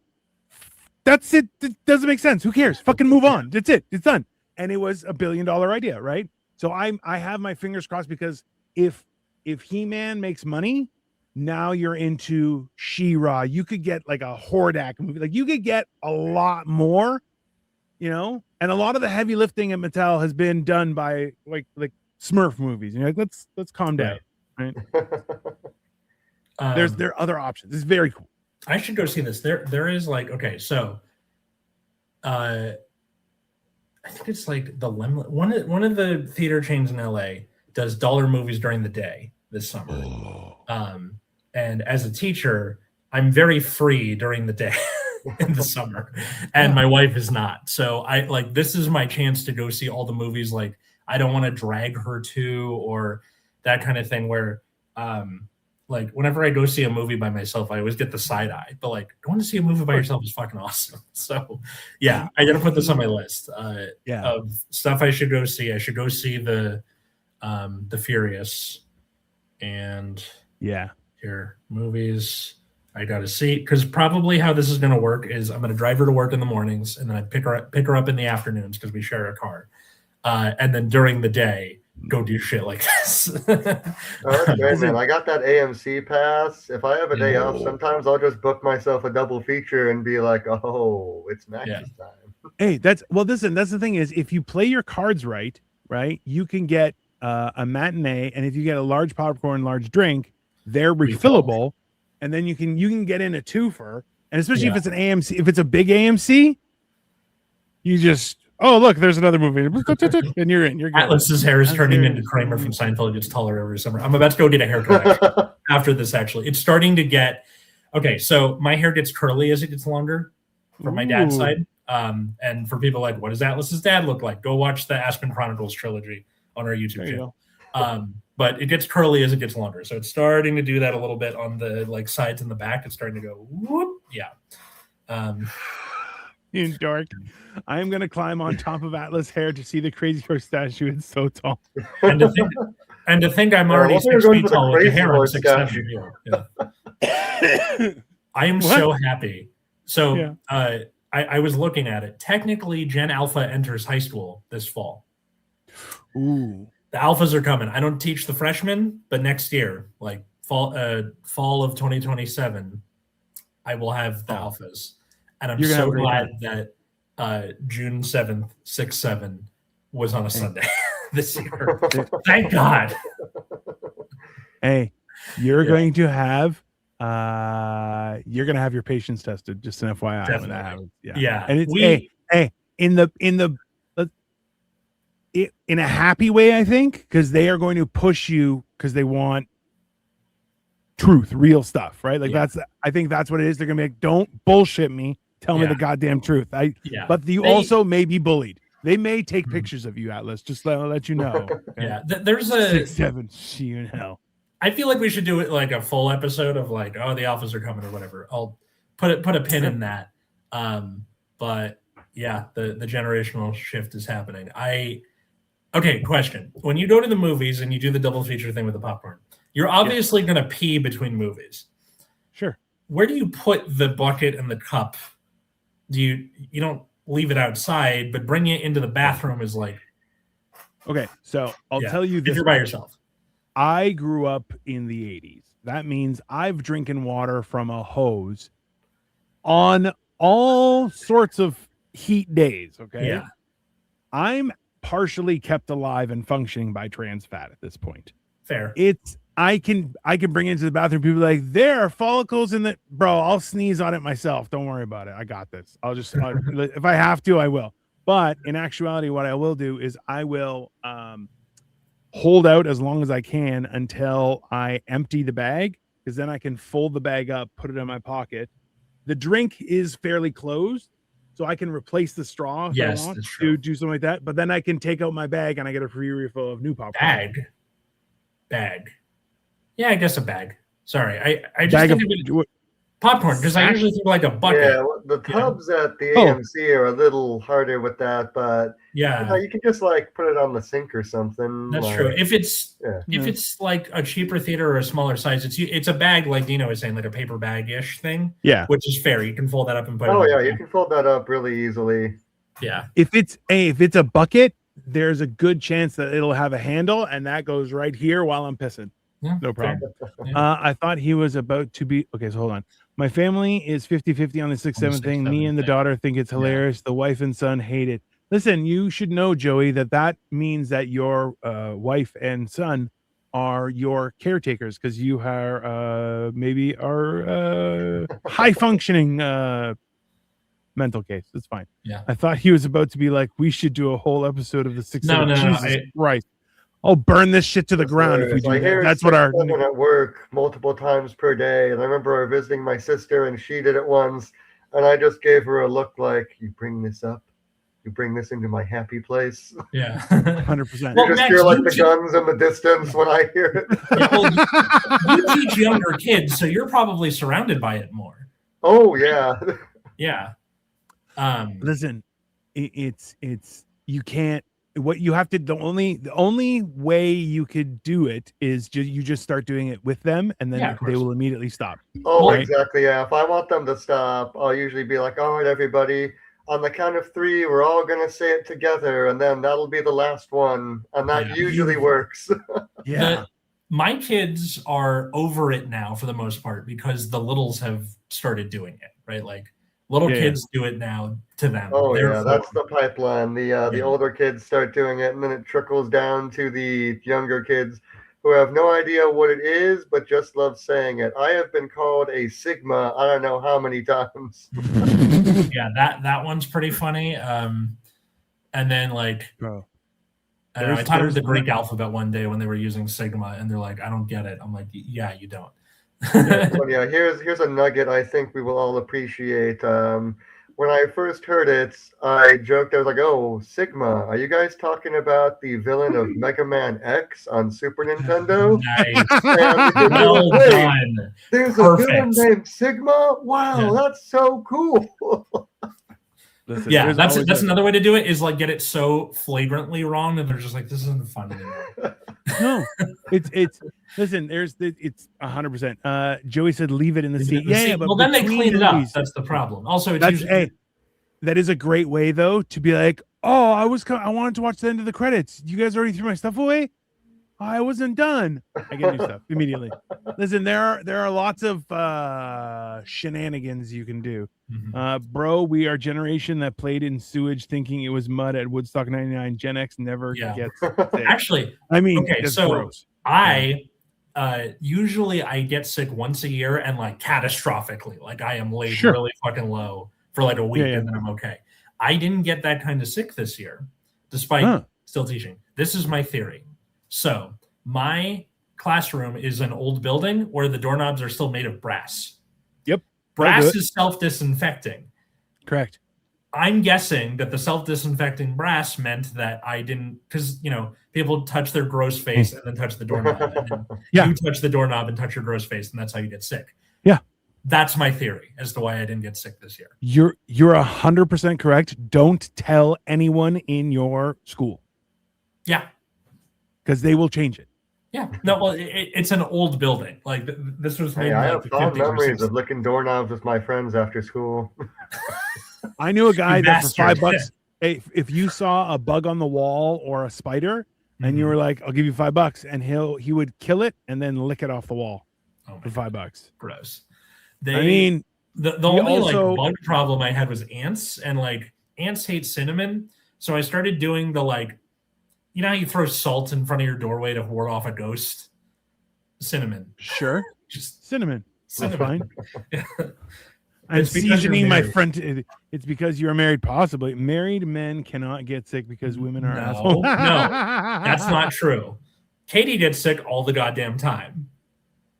Speaker 2: That's it. It doesn't make sense. Who cares? Fucking move on. That's it. It's done. And it was $1 billion idea, right? So I have my fingers crossed, because if He-Man makes money, now you're into She-Ra. You could get like a Hordak movie. Like you could get a lot more, and a lot of the heavy lifting at Mattel has been done by like Smurf movies. And you're like, let's calm down. Right? There are other options. It's very cool.
Speaker 1: I should go see this. There is like, okay, so I think it's like the one of the theater chains in LA does dollar movies during the day this summer. And as a teacher, I'm very free during the day in the summer, and my wife is not. So this is my chance to go see all the movies like I don't want to drag her to, or that kind of thing, where like whenever I go see a movie by myself, I always get the side eye, but like going to see a movie by yourself is fucking awesome. So yeah, I gotta put this on my list of stuff I should go see. I should go see the Furious, and here movies I gotta see, because probably how this is gonna work is I'm gonna drive her to work in the mornings, and then I pick her up in the afternoons because we share a car, and then during the day go do shit like this.
Speaker 3: Okay, man. I got that AMC pass. If I have a day off, sometimes I'll just book myself a double feature and be like, oh, it's Max's time.
Speaker 2: Hey, that's the thing is, if you play your cards right, you can get a matinee, and if you get a large popcorn, large drink, they're refillable, and then you can get in a twofer, and especially if it's an AMC, if it's a big AMC, you just, oh look, there's another movie, and you're in. You're good.
Speaker 1: Atlas's hair is turning into Kramer from Seinfeld. Gets taller every summer. I'm about to go get a haircut after this. Actually, it's starting to get okay. So my hair gets curly as it gets longer from my dad's side. And for people like, what does Atlas's dad look like? Go watch the Aspen Chronicles trilogy on our YouTube channel. But it gets curly as it gets longer, so it's starting to do that a little bit on the like sides and the back. It's starting to go whoop.
Speaker 2: In dark, I am gonna climb on top of Atlas hair to see the Crazy Horse statue. It's so tall.
Speaker 1: And to think I'm already 6 feet tall with the hair on 6 feet. I am so happy. So I was looking at it. Technically, Gen Alpha enters high school this fall.
Speaker 2: Ooh.
Speaker 1: The alphas are coming. I don't teach the freshmen, but next year, like fall of 2027, I will have the alphas. And I'm so glad that June 7th, 6/7 was on a Sunday this year. Thank God.
Speaker 2: Hey, you're going to have your patience tested, just an FYI.
Speaker 1: Definitely.
Speaker 2: When that happens.
Speaker 1: Yeah.
Speaker 2: And it's in a happy way, I think, because they are going to push you because they want truth, real stuff, right? Like I think that's what it is. They're gonna be like, don't bullshit me, tell me the goddamn truth. But you also may be bullied. They may take pictures of you, Atlas. Just let you know. Okay?
Speaker 1: Yeah, there's a
Speaker 2: 6-7. See you in hell.
Speaker 1: I feel like we should do it like a full episode of like, oh, the alphas are coming or whatever. I'll put a pin in that. But yeah, the generational shift is happening. Okay, question. When you go to the movies and you do the double feature thing with the popcorn, you're obviously going to pee between movies.
Speaker 2: Sure.
Speaker 1: Where do you put the bucket and the cup? You don't leave it outside, but bringing it into the bathroom is like...
Speaker 2: Okay, so I'll tell you this.
Speaker 1: If you're by yourself.
Speaker 2: I grew up in the 80s. That means I've drinking water from a hose on all sorts of heat days, okay?
Speaker 1: Yeah.
Speaker 2: I'm partially kept alive and functioning by trans fat at this point.
Speaker 1: Fair.
Speaker 2: I can bring it into the bathroom. People are like, there are follicles in the bro. I'll sneeze on it myself. Don't worry about it. I got this. If I have to, I will. But in actuality, what I will do is I will hold out as long as I can until I empty the bag, because then I can fold the bag up, put it in my pocket. The drink is fairly closed, so I can replace the straw if I
Speaker 1: Yes,
Speaker 2: want
Speaker 1: that's true.
Speaker 2: to do something like that. But then I can take out my bag and I get a free refill of new popcorn.
Speaker 1: Bag. Yeah, I guess a bag. Sorry, I just
Speaker 2: Bag
Speaker 1: think
Speaker 2: of
Speaker 1: of it popcorn because I
Speaker 2: Snack?
Speaker 1: usually think like a bucket.
Speaker 3: Yeah, well, the tubs at the
Speaker 2: Oh.
Speaker 3: AMC are a little harder with that, but
Speaker 1: Yeah,
Speaker 3: you can just like put it on the sink or something.
Speaker 1: that's
Speaker 3: like,
Speaker 1: true. If it's
Speaker 3: Yeah.
Speaker 1: it's like a cheaper theater or a smaller size, it's a bag like Dino was saying, like a paper bag-ish thing.
Speaker 2: Yeah.
Speaker 1: Which is fair. You can fold that up and put
Speaker 3: Oh
Speaker 1: it.
Speaker 3: yeah, you can fold that up really easily.
Speaker 1: Yeah.
Speaker 2: If it's a bucket, there's a good chance that it'll have a handle, and that goes right here while I'm pissing.
Speaker 1: Yeah,
Speaker 2: No problem.
Speaker 1: Yeah.
Speaker 2: I thought he was about to be okay. So hold on. My family is 50-50 on the 6-7 thing. Me
Speaker 1: 6-7
Speaker 2: and the
Speaker 1: thing.
Speaker 2: daughter think it's hilarious. The wife and son hate it. Listen, you should know, Joey, that means that your wife and son are your caretakers because you are maybe are high functioning mental case. It's fine.
Speaker 1: Yeah.
Speaker 2: I thought he was about to be like, we should do a whole episode of the 6-7.
Speaker 1: No,
Speaker 2: Jesus Christ. I'll burn this shit to the ground if we do that. That's what our
Speaker 3: at work multiple times per day, and I remember visiting my sister, and she did it once, and I just gave her a look like, "You bring this up, you bring this into my happy place."
Speaker 1: Yeah.
Speaker 2: 100%.
Speaker 1: Well,
Speaker 3: You just
Speaker 1: Max,
Speaker 3: hear like
Speaker 1: you
Speaker 3: the
Speaker 1: too-
Speaker 3: guns in the distance when I hear it.
Speaker 1: Yeah, well, you teach younger kids, so you're probably surrounded by it more.
Speaker 3: Oh yeah.
Speaker 1: Yeah.
Speaker 2: Listen, it's you can't. What you have to the only way you could do it is you just start doing it with them, and then
Speaker 1: Yeah, of
Speaker 2: they
Speaker 1: course.
Speaker 2: will immediately stop.
Speaker 3: Oh,
Speaker 2: Right.
Speaker 3: exactly. Yeah. If I want them to stop, I'll usually be like, "All right, everybody, on the count of 3, we're all gonna say it together, and then that'll be the last one," and that
Speaker 1: Yeah.
Speaker 3: usually works.
Speaker 2: Yeah.
Speaker 1: My kids are over it now for the most part because the littles have started doing it, right? Like little
Speaker 2: Yeah,
Speaker 1: kids do it now to them.
Speaker 3: Oh yeah,
Speaker 1: Therefore-
Speaker 3: that's the pipeline. The
Speaker 1: Yeah.
Speaker 3: older kids start doing it, and then it trickles down to the younger kids who have no idea what it is, but just love saying it. I have been called a Sigma. I don't know how many times.
Speaker 1: yeah, that one's pretty funny. And then like
Speaker 2: Bro.
Speaker 1: I don't know, I
Speaker 2: There's-
Speaker 1: taught them
Speaker 2: there's
Speaker 1: the Greek
Speaker 2: one-
Speaker 1: alphabet one day when they were using Sigma, and they're like, "I don't get it." I'm like, "Yeah, you don't."
Speaker 3: But yeah, here's a nugget I think we will all appreciate. When I first heard it, I joked. I was like, "Oh, Sigma, are you guys talking about the villain of Mega Man X on Super Nintendo?"
Speaker 1: Nice.
Speaker 3: And
Speaker 1: Well
Speaker 3: wait,
Speaker 1: done.
Speaker 3: there's
Speaker 1: Perfect.
Speaker 3: a villain named Sigma? Wow,
Speaker 1: Yeah.
Speaker 3: that's so cool.
Speaker 2: Listen,
Speaker 1: Yeah,
Speaker 2: there's
Speaker 1: that's
Speaker 2: always
Speaker 1: another way to do it is like get it so flagrantly wrong that they're just like, "This isn't fun anymore."
Speaker 2: no. It's listen. It's 100%. Joey said, "Leave it in the seat."
Speaker 1: The
Speaker 2: Yeah,
Speaker 1: scene-
Speaker 2: but
Speaker 1: well, then they
Speaker 2: between
Speaker 1: clean it up.
Speaker 2: movies-
Speaker 1: That's the problem. Also, it's
Speaker 2: That's
Speaker 1: usually
Speaker 2: hey, that is a great way though to be like, "Oh, I wanted to watch the end of the credits. You guys already threw my stuff away. I wasn't done." I get new stuff immediately. Listen, there are lots of shenanigans you can do.
Speaker 1: Mhm.
Speaker 2: Bro, we are generation that played in sewage thinking it was mud at Woodstock 99. Gen X never
Speaker 1: Yeah.
Speaker 2: gets sick.
Speaker 1: Actually,
Speaker 2: I mean,
Speaker 1: okay,
Speaker 2: that's
Speaker 1: so-
Speaker 2: gross.
Speaker 1: I usually I get sick once a year and like catastrophically, like I am laid
Speaker 2: Sure.
Speaker 1: really fucking low for like a week
Speaker 2: Yeah, yeah.
Speaker 1: and then I'm okay. I didn't get that kind of sick this year, despite
Speaker 2: Huh.
Speaker 1: still teaching. This is my theory. So my classroom is an old building where the doorknobs are still made of brass.
Speaker 2: Yep.
Speaker 1: Brass
Speaker 2: do it.
Speaker 1: is self-disinfecting.
Speaker 2: Correct.
Speaker 1: I'm guessing that the self-disinfecting brass meant that I didn't, because people touch their gross face and then touch the doorknob. And then
Speaker 2: Yeah.
Speaker 1: you touch the doorknob and touch your gross face, and that's how you get sick.
Speaker 2: Yeah.
Speaker 1: That's my theory as to why I didn't get sick this year.
Speaker 2: You're 100% correct. Don't tell anyone in your school
Speaker 1: Yeah.
Speaker 2: because they will change it.
Speaker 1: Yeah. No, well, it's an old building. Like this was made
Speaker 3: Hey,
Speaker 1: in
Speaker 3: I
Speaker 1: like
Speaker 3: have
Speaker 1: the
Speaker 3: fond
Speaker 1: 50s or
Speaker 3: memories
Speaker 1: 60s.
Speaker 3: of licking doorknobs with my friends after school.
Speaker 2: I knew a guy
Speaker 1: You
Speaker 2: that for
Speaker 1: bastard.
Speaker 2: $5, if you saw a bug on the wall or a spider, and you
Speaker 1: Mhm.
Speaker 2: were like, "I'll give you $5," and he would kill it and then lick it off the wall
Speaker 1: Oh my
Speaker 2: for
Speaker 1: God,
Speaker 2: $5.
Speaker 1: gross.
Speaker 2: I mean,
Speaker 1: the
Speaker 2: we
Speaker 1: only
Speaker 2: also-
Speaker 1: like bug problem I had was ants, and like ants hate cinnamon. So I started doing the like, you know how you throw salt in front of your doorway to ward off a ghost? Cinnamon.
Speaker 2: sure,
Speaker 1: Just
Speaker 2: cinnamon. That's
Speaker 1: cinnamon.
Speaker 2: fine. I'm
Speaker 1: It's because you're
Speaker 2: seasoning my
Speaker 1: married.
Speaker 2: friend. It's because you're married, possibly. Married men cannot get sick because women are
Speaker 1: No,
Speaker 2: assholes.
Speaker 1: no, That's not true. Katie gets sick all the goddamn time.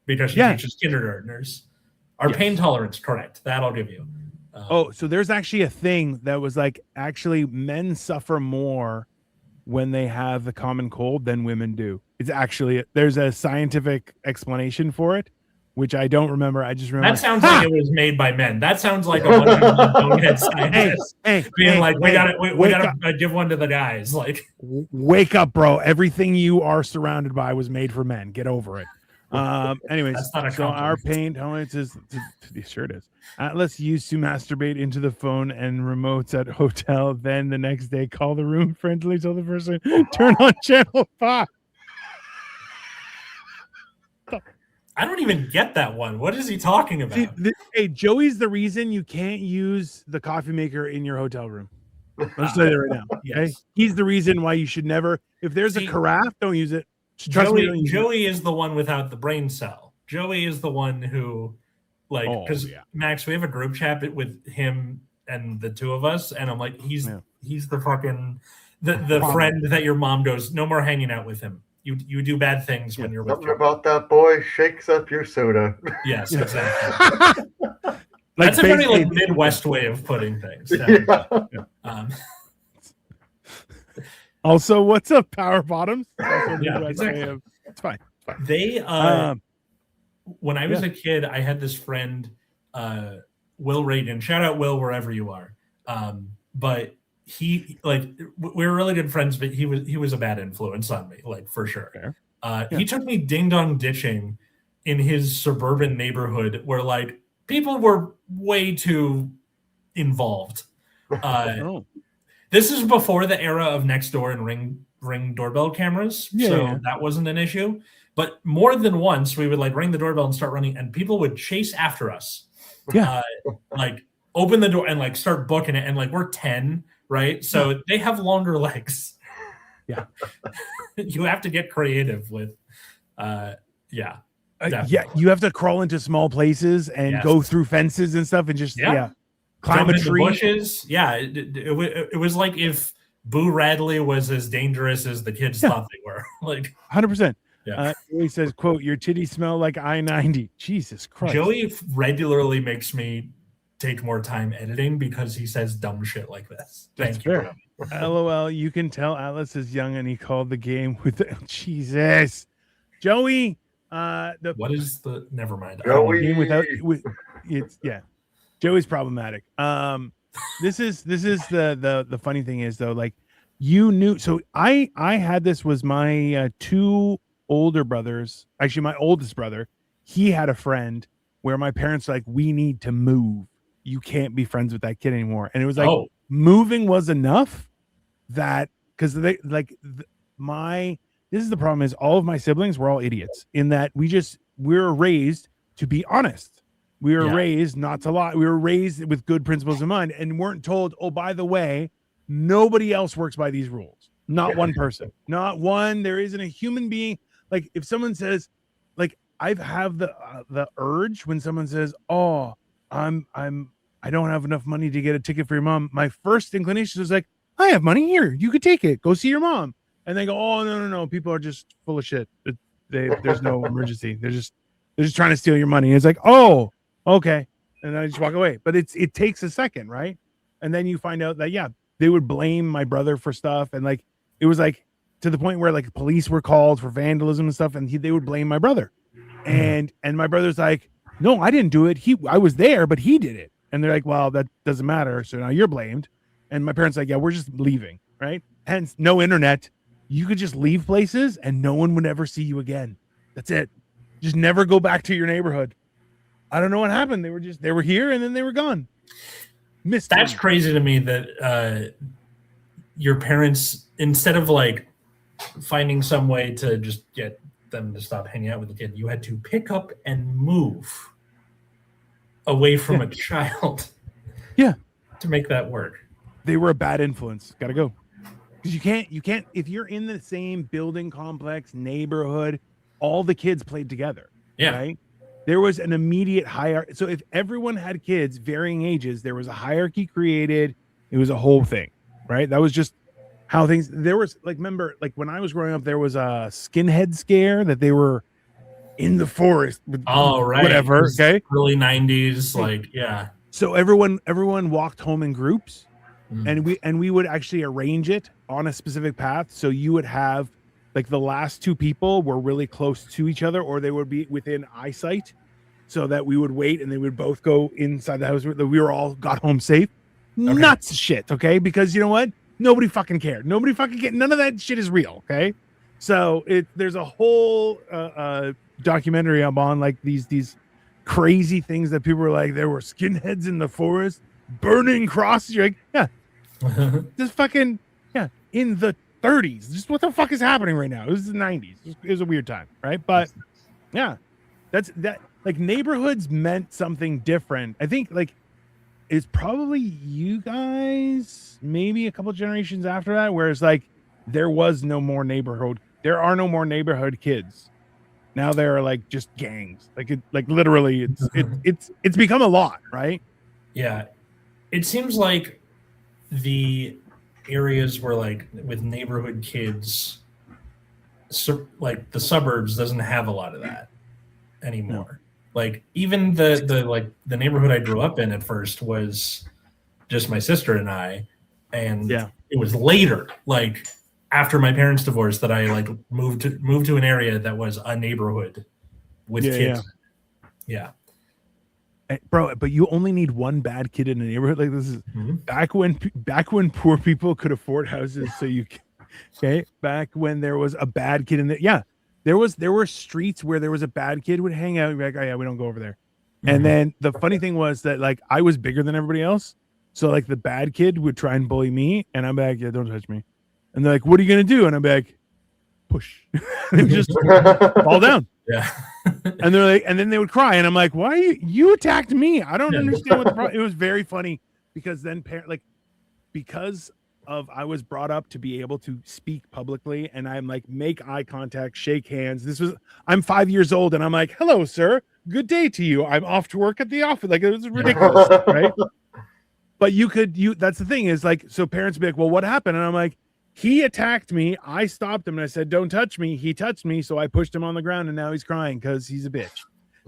Speaker 1: because she teaches kindergartners. Our pain tolerance, correct. That I'll give you.
Speaker 2: So there's actually a thing that was like, actually men suffer more when they have the common cold than women do. It's actually, there's a scientific explanation for it, which I don't remember. I just remember.
Speaker 1: That sounds like it was made by men. That sounds like a bunch of bonehead scientists being like, we gotta give one to the guys. Like,
Speaker 2: wake up, bro. Everything you are surrounded by was made for men. Get over it. Anyways, so our pain tolerance is, sure it is. Atlas used to masturbate into the phone and remotes at hotel. Then the next day, call the room friendly, tell the person, turn on channel 5.
Speaker 1: I don't even get that one. What is he talking about?
Speaker 2: Hey, Joey's the reason you can't use the coffee maker in your hotel room. Let's say that right now.
Speaker 1: Yes.
Speaker 2: Okay? He's the reason why you should never, if there's a carafe, don't use it.
Speaker 1: Joey is the one without the brain cell. Joey is the one who, like, because Max, we have a group chat with him and the two of us, and I'm like, he's the fucking the friend that your mom goes, no more hanging out with him. You do bad things when you're with
Speaker 3: something about that boy shakes up your soda.
Speaker 1: Yes, exactly. That's a very like Midwest way of putting things.
Speaker 2: Also, what's up, Power Bottoms?
Speaker 1: Exactly.
Speaker 2: It's fine.
Speaker 1: They when I was a kid, I had this friend, Will Reagan. Shout out Will wherever you are. But he, like, we were really good friends, but he was a bad influence on me, like, for sure. He took me ding dong ditching in his suburban neighborhood where, like, people were way too involved. This is before the era of Nextdoor and ring doorbell cameras, that wasn't an issue. But more than once, we would like ring the doorbell and start running, and people would chase after us. Like open the door and like start booking it, and like we're 10, right? So they have longer legs. You have to get creative with,
Speaker 2: you have to crawl into small places and go through fences and stuff, and just climb a tree.
Speaker 1: Bushes. It was like if Boo Radley was as dangerous as the kids thought they were. Like
Speaker 2: 100%. He says, "quote Your titties smell like I-90." Jesus Christ.
Speaker 1: Joey regularly makes me take more time editing because he says dumb shit like this.
Speaker 2: That's fair. LOL. You can tell Atlas is young, and he called the game with Jesus. Joey.
Speaker 1: What is the? Never mind.
Speaker 3: Joey
Speaker 2: Joey's problematic. This is the funny thing is though, like you knew. So I had this was my two older brothers. Actually, my oldest brother, he had a friend where my parents were like, we need to move. You can't be friends with that kid anymore. And it was like moving was enough that because they like this is the problem is all of my siblings were all idiots in that we were raised to be honest. We were raised not to lie. We were raised with good principles in mind and weren't told, oh, by the way, nobody else works by these rules. Not one person, not one. There isn't a human being. Like if someone says, like I have the urge when someone says, oh, I don't have enough money to get a ticket for your mom. My first inclination is like, I have money here. You could take it. Go see your mom. And they go, oh, no. People are just full of shit. There's no emergency. They're just trying to steal your money. And it's like, oh, okay. And I just walk away. But it takes a second, right? And then you find out that, they would blame my brother for stuff. And like, it was like to the point where like police were called for vandalism and stuff. And they would blame my brother. And my brother's like, no, I didn't do it. I was there, but he did it. And they're like, well, that doesn't matter. So now you're blamed. And my parents are like, we're just leaving, right? Hence, no internet. You could just leave places and no one would ever see you again. That's it. Just never go back to your neighborhood. I don't know what happened. They were here and then they were gone.
Speaker 1: That's crazy to me that your parents, instead of like finding some way to just get them to stop hanging out with the kid, you had to pick up and move away from a child. To make that work.
Speaker 2: They were a bad influence. Gotta go. Because you can't, if you're in the same building complex, neighborhood, all the kids played together. Right? There was an immediate hierarchy. So if everyone had kids, varying ages, there was a hierarchy created. It was a whole thing, right? That was just how things, there was like, remember, like when I was growing up, there was a skinhead scare that they were in the forest with
Speaker 1: Oh, right.
Speaker 2: whatever. Okay.
Speaker 1: Early 90s. Like, yeah.
Speaker 2: So everyone walked home in groups.
Speaker 1: Mm.
Speaker 2: And we would actually arrange it on a specific path. So you would have like the last two people were really close to each other, or they would be within eyesight, so that we would wait and they would both go inside the house. That we were all got home safe.
Speaker 1: Okay.
Speaker 2: Nuts shit. Okay, because you know what? Nobody fucking cared. Nobody fucking cared. None of that shit is real. Okay, so there's a whole documentary I'm on, like these crazy things that people were like, there were skinheads in the forest burning crosses. You're like, yeah. Just fucking in the 30s. Just what the fuck is happening right now? It was the 90s. It was a weird time, right? But yeah, that's that. Like neighborhoods meant something different. I think like it's probably you guys, maybe a couple generations after that, whereas like there was no more neighborhood. There are no more neighborhood kids. Now there are like just gangs. Like literally, it's become a lot, right?
Speaker 1: Yeah, it seems like the areas where like with neighborhood kids, like the suburbs doesn't have a lot of that anymore. No. Like even the neighborhood I grew up in at first was just my sister and I, and it was later, like after my parents divorced, that I like moved to an area that was a neighborhood with kids. Yeah.
Speaker 2: Bro, but you only need one bad kid in a neighborhood. Like this is back when poor people could afford houses. So back when there was a bad kid in there. There were streets where there was a bad kid would hang out. Like, oh yeah, we don't go over there. And then the funny thing was that like I was bigger than everybody else. So like the bad kid would try and bully me, and I'm like, yeah, don't touch me. And they're like, what are you gonna do? And I'm like, push. And just fall down.
Speaker 1: Yeah.
Speaker 2: And they're like, and then they would cry, and I'm like, why you attacked me? I don't understand what the problem. It was very funny because then because of I was brought up to be able to speak publicly, and I'm like make eye contact, shake hands. I'm 5 years old, and I'm like, hello, sir, good day to you. I'm off to work at the office. Like it was ridiculous, right? But that's the thing is like, so parents be like, well, what happened? And I'm like, he attacked me. I stopped him and I said, don't touch me. He touched me. So I pushed him on the ground and now he's crying because he's a bitch.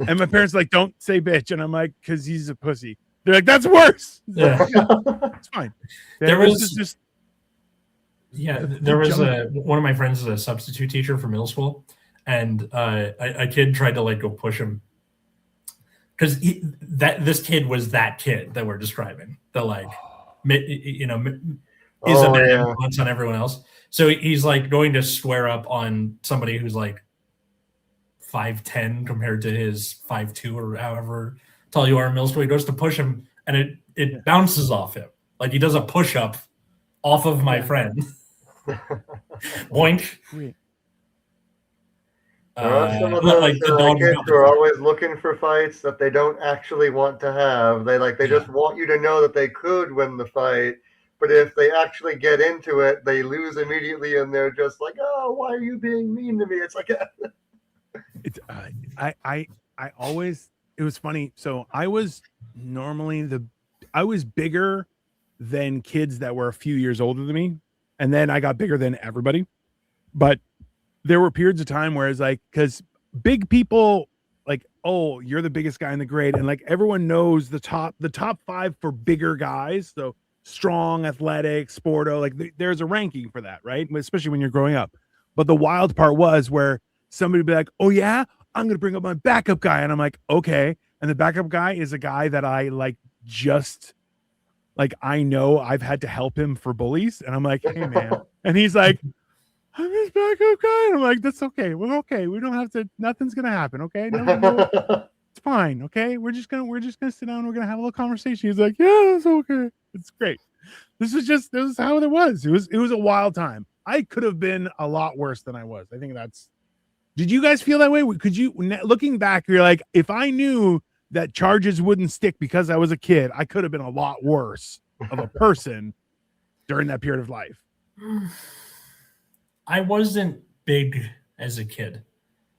Speaker 2: And my parents are like, don't say bitch. And I'm like, because he's a pussy. They're like, that's worse.
Speaker 1: Yeah.
Speaker 2: It's fine.
Speaker 1: There was one of my friends is a substitute teacher for middle school. And a kid tried to like go push him. Because this kid was that kid that we're describing. The like, is a bad influence on everyone else. So he's like going to square up on somebody who's like 5'10" compared to his 5'2" or however tall you are in middle school. He goes to push him and it bounces off him. Like he does a push up off of my friend. Boink.
Speaker 3: There are some of those kids who are always looking for fights that they don't actually want to have. They just want you to know that they could win the fight. But if they actually get into it, they lose immediately, and they're just like, "Oh, why are you being mean to me?" It's like,
Speaker 2: I always. It was funny. So I was bigger than kids that were a few years older than me, and then I got bigger than everybody. But there were periods of time where it's like, because big people like, oh, you're the biggest guy in the grade, and like everyone knows the top 5 for bigger guys. So strong, athletic, sporto, like there's a ranking for that, right? Especially when you're growing up. But the wild part was where somebody would be like, oh yeah, I'm gonna bring up my backup guy, and I'm like, okay. And the backup guy is a guy that I like, just like I know I've had to help him for bullies, and I'm like, hey man, and he's like, I'm his backup guy, and I'm like, that's okay, we're okay, we don't have to, nothing's gonna happen, okay, no, it's fine, okay, we're just gonna sit down, we're gonna have a little conversation. He's like, yeah, it's okay, it's great. This is how it was. It was a wild time. I could have been a lot worse than I was. I think did you guys feel that way? Could you, looking back, you're like, if I knew that charges wouldn't stick because I was a kid, I could have been a lot worse of a person during that period of life.
Speaker 1: I wasn't big as a kid.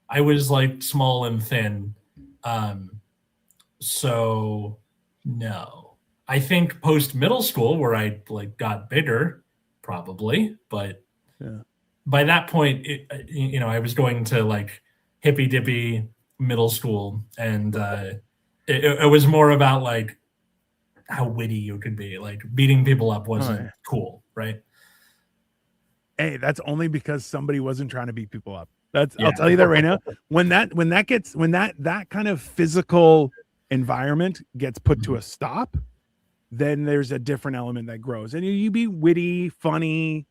Speaker 1: I was like small and thin. So no. I think post middle school where I like got bigger, probably, but by that point, I was going to like hippy dippy middle school, and it was more about like how witty you could be. Like beating people up wasn't cool, right?
Speaker 2: Hey, that's only because somebody wasn't trying to beat people up. I'll tell you that right now. When that kind of physical environment gets put to a stop, then there's a different element that grows. And you be witty, funny,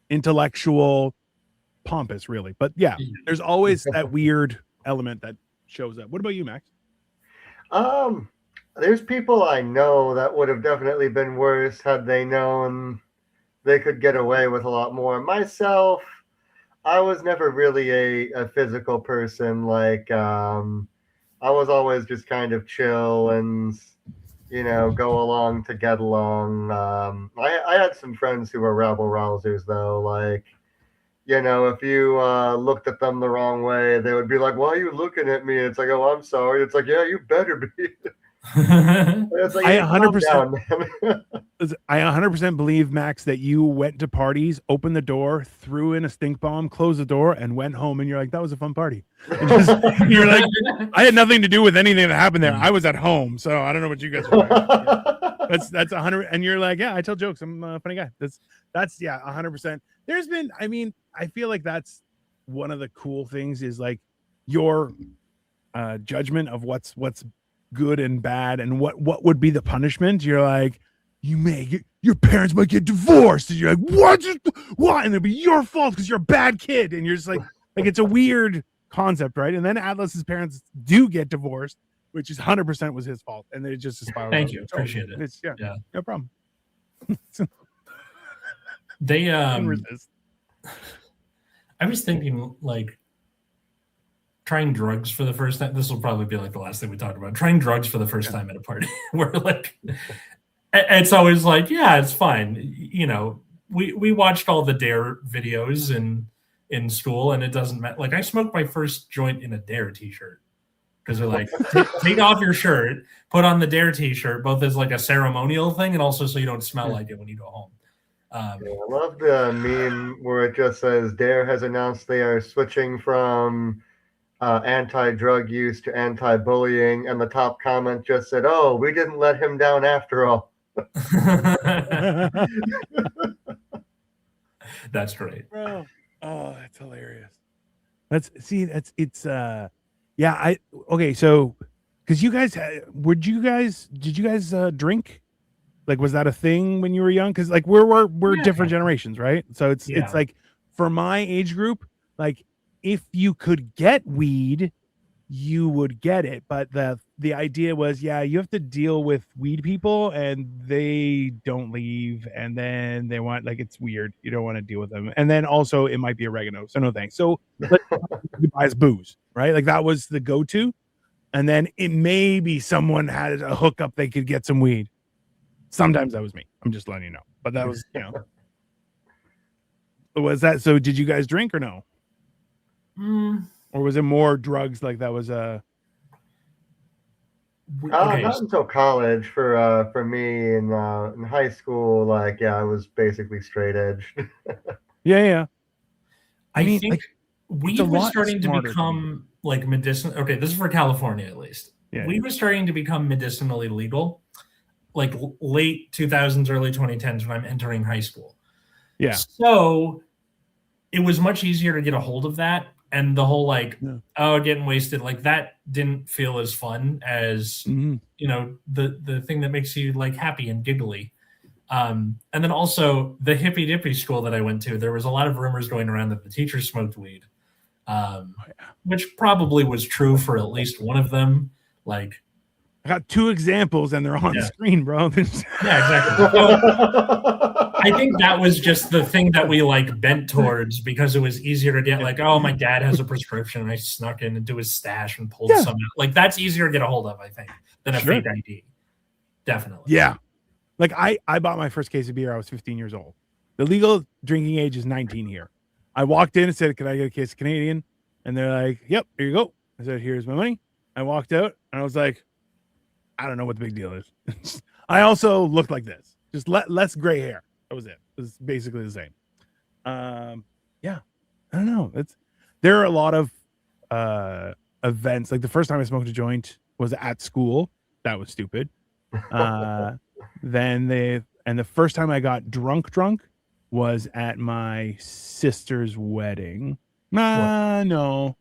Speaker 2: intellectual, pompous, really. But yeah, there's always that weird element that shows up. What about you, Max?
Speaker 3: There's people I know that would have definitely been worse had they known they could get away with a lot more. Myself, I was never really a physical person. Like, I was always just kind of chill and, go along to get along. I had some friends who were rabble rousers, though. Like, if you looked at them the wrong way, they would be like, "Why are you looking at me?" It's like, "Oh, I'm sorry." It's like, "Yeah, you better be." It's like,
Speaker 2: I
Speaker 3: "Hey, calm
Speaker 2: 100%.
Speaker 3: down, man."
Speaker 2: I 100% believe, Max, that you went to parties, opened the door, threw in a stink bomb, closed the door, and went home. And you're like, that was a fun party. You're like, I had nothing to do with anything that happened there. I was at home, so I don't know what you guys were doing. That's 100. And you're like, yeah, I tell jokes. I'm a funny guy. That's 100%. There's been, I feel like that's one of the cool things is like your judgment of what's good and bad and what would be the punishment. You're like, your parents might get divorced, and you're like, what? And it'll be your fault because you're a bad kid, and you're just like it's a weird concept, right? And then Atlas's parents do get divorced, which is 100% was his fault, and they just spiral.
Speaker 1: Thank you, appreciate it.
Speaker 2: It's, yeah, no problem.
Speaker 1: They I was thinking like trying drugs for the first time. This will probably be like the last thing we talk about. Trying drugs for the first time at a party, where like it's always like, yeah, it's fine. We watched all the Dare videos in school, and it doesn't matter. Like I smoked my first joint in a Dare t-shirt because they're like, take off your shirt, put on the Dare t-shirt, both as like a ceremonial thing and also so you don't smell like it when you go home.
Speaker 3: I love the meme where it just says Dare has announced they are switching from anti-drug use to anti-bullying, and the top comment just said, "Oh, we didn't let him down after all."
Speaker 1: That's great,
Speaker 2: bro. Oh, that's hilarious. Okay, so because did you guys drink? Like, was that a thing when you were young? Because like we're different generations, right? So it's like for my age group, like if you could get weed, you would get it. But the idea was, you have to deal with weed people, and they don't leave, and then they want, like, it's weird. You don't want to deal with them, and then also it might be oregano, so no thanks. So let's buy us booze, right? Like that was the go-to, and then it maybe someone had a hookup they could get some weed. Sometimes that was me. I'm just letting you know. But that was, was that, so did you guys drink or no? Or was it more drugs? Like that was
Speaker 3: not until college for me in high school. Like, I was basically straight edge.
Speaker 2: Yeah.
Speaker 1: I think like, weed was starting to become like medicinal. Okay, this is for California at least. Weed was starting to become medicinally legal. Like late 2000s, early 2010s when I'm entering high school.
Speaker 2: Yeah.
Speaker 1: So it was much easier to get a hold of that. And the whole getting wasted, like that didn't feel as fun as, the thing that makes you like happy and giggly. And then also the hippy dippy school that I went to, there was a lot of rumors going around that the teachers smoked weed, which probably was true for at least one of them. Like,
Speaker 2: I got 2 examples and they're on the screen, bro.
Speaker 1: Exactly. So, I think that was just the thing that we like bent towards because it was easier to get like, oh, my dad has a prescription and I snuck in into his stash and pulled some out. Like that's easier to get a hold of, I think, than a fake ID. Definitely.
Speaker 2: Yeah. Like I bought my first case of beer. I was 15 years old. The legal drinking age is 19 here. I walked in and said, "Can I get a case of Canadian?" And they're like, "Yep, here you go." I said, "Here's my money." I walked out and I was like, I don't know what the big deal is. I also looked like this, just less gray hair. That was it. It was basically the same. I don't know. There are a lot of events. Like the first time I smoked a joint was at school. That was stupid. Then the first time I got drunk was at my sister's wedding. No.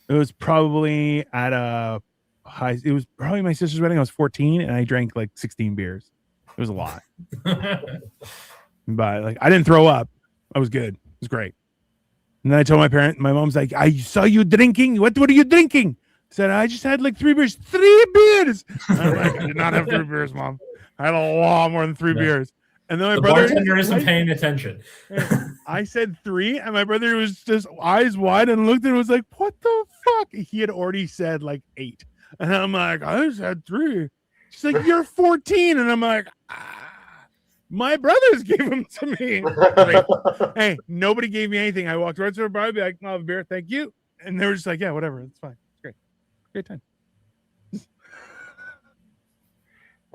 Speaker 2: It was probably at it was probably my sister's wedding. I was 14 and I drank like 16 beers. It was a lot. But like I didn't throw up. I was good. It was great. And then I told my mom's like, I saw you drinking. What are you drinking? I said, I just had like 3 beers. 3 beers. I'm like, I did not have 3 beers, Mom. I had a lot more than 3 beers. And then my brother
Speaker 1: bartender isn't paying attention.
Speaker 2: I said 3, and my brother was just eyes wide and looked and was like, what the fuck? He had already said like 8. And I'm like, I just had 3. She's like, you're 14. And I'm like, my brothers gave them to me. Like, hey, nobody gave me anything. I walked right to the bar, be like, I'll have a beer, thank you. And they were just like, yeah, whatever, it's fine. It's great. Great time.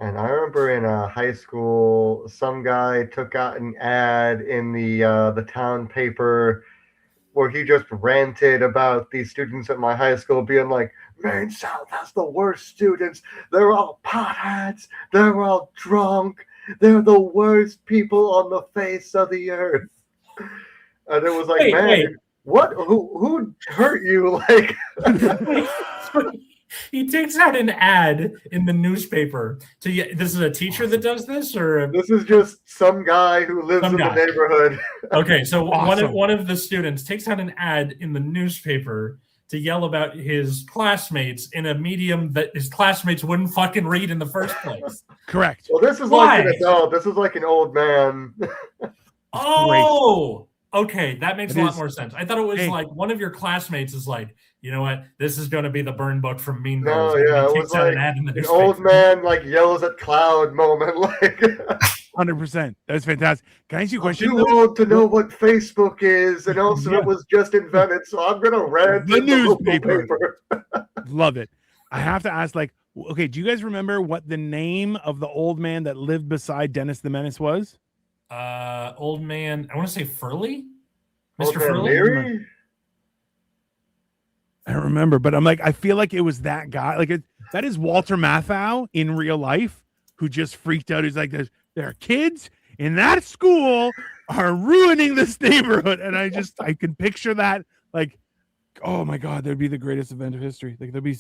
Speaker 3: And I remember in high school, some guy took out an ad in the town paper where he just ranted about these students at my high school being like, Maine South has the worst students. They're all potheads. They're all drunk. They're the worst people on the face of the earth. And it was like, what? Who hurt you? Like,
Speaker 1: he takes out an ad in the newspaper. So this is a teacher that does this, or
Speaker 3: this is just some guy who lives in the neighborhood.
Speaker 1: Okay, so one of the students takes out an ad in the newspaper to yell about his classmates in a medium that his classmates wouldn't fucking read in the first place.
Speaker 2: Correct.
Speaker 3: Well, this is like an adult. This is like an old man.
Speaker 1: Oh, okay. That makes a lot more sense. I thought it was like one of your classmates is like, you know what? This is going to be the burn book from Mean Girls.
Speaker 3: No, yeah, it was like an old man like yells at cloud moment. Like
Speaker 2: 100%. That's fantastic. Can I ask you a question?
Speaker 3: I'm too old to know what Facebook is, and also it was just invented, so I'm gonna rant
Speaker 2: the newspaper. Love it. I have to ask, like, okay, do you guys remember what the name of the old man that lived beside Dennis the Menace was?
Speaker 1: Old man. I want to say Furley.
Speaker 3: Mr. Furley.
Speaker 2: I don't remember, but I'm like, I feel like it was that guy. Like that is Walter Matthau in real life, who just freaked out. He's like, there are kids in that school are ruining this neighborhood. And I can picture that, like, oh my God, that'd be the greatest event of history. Like that'd be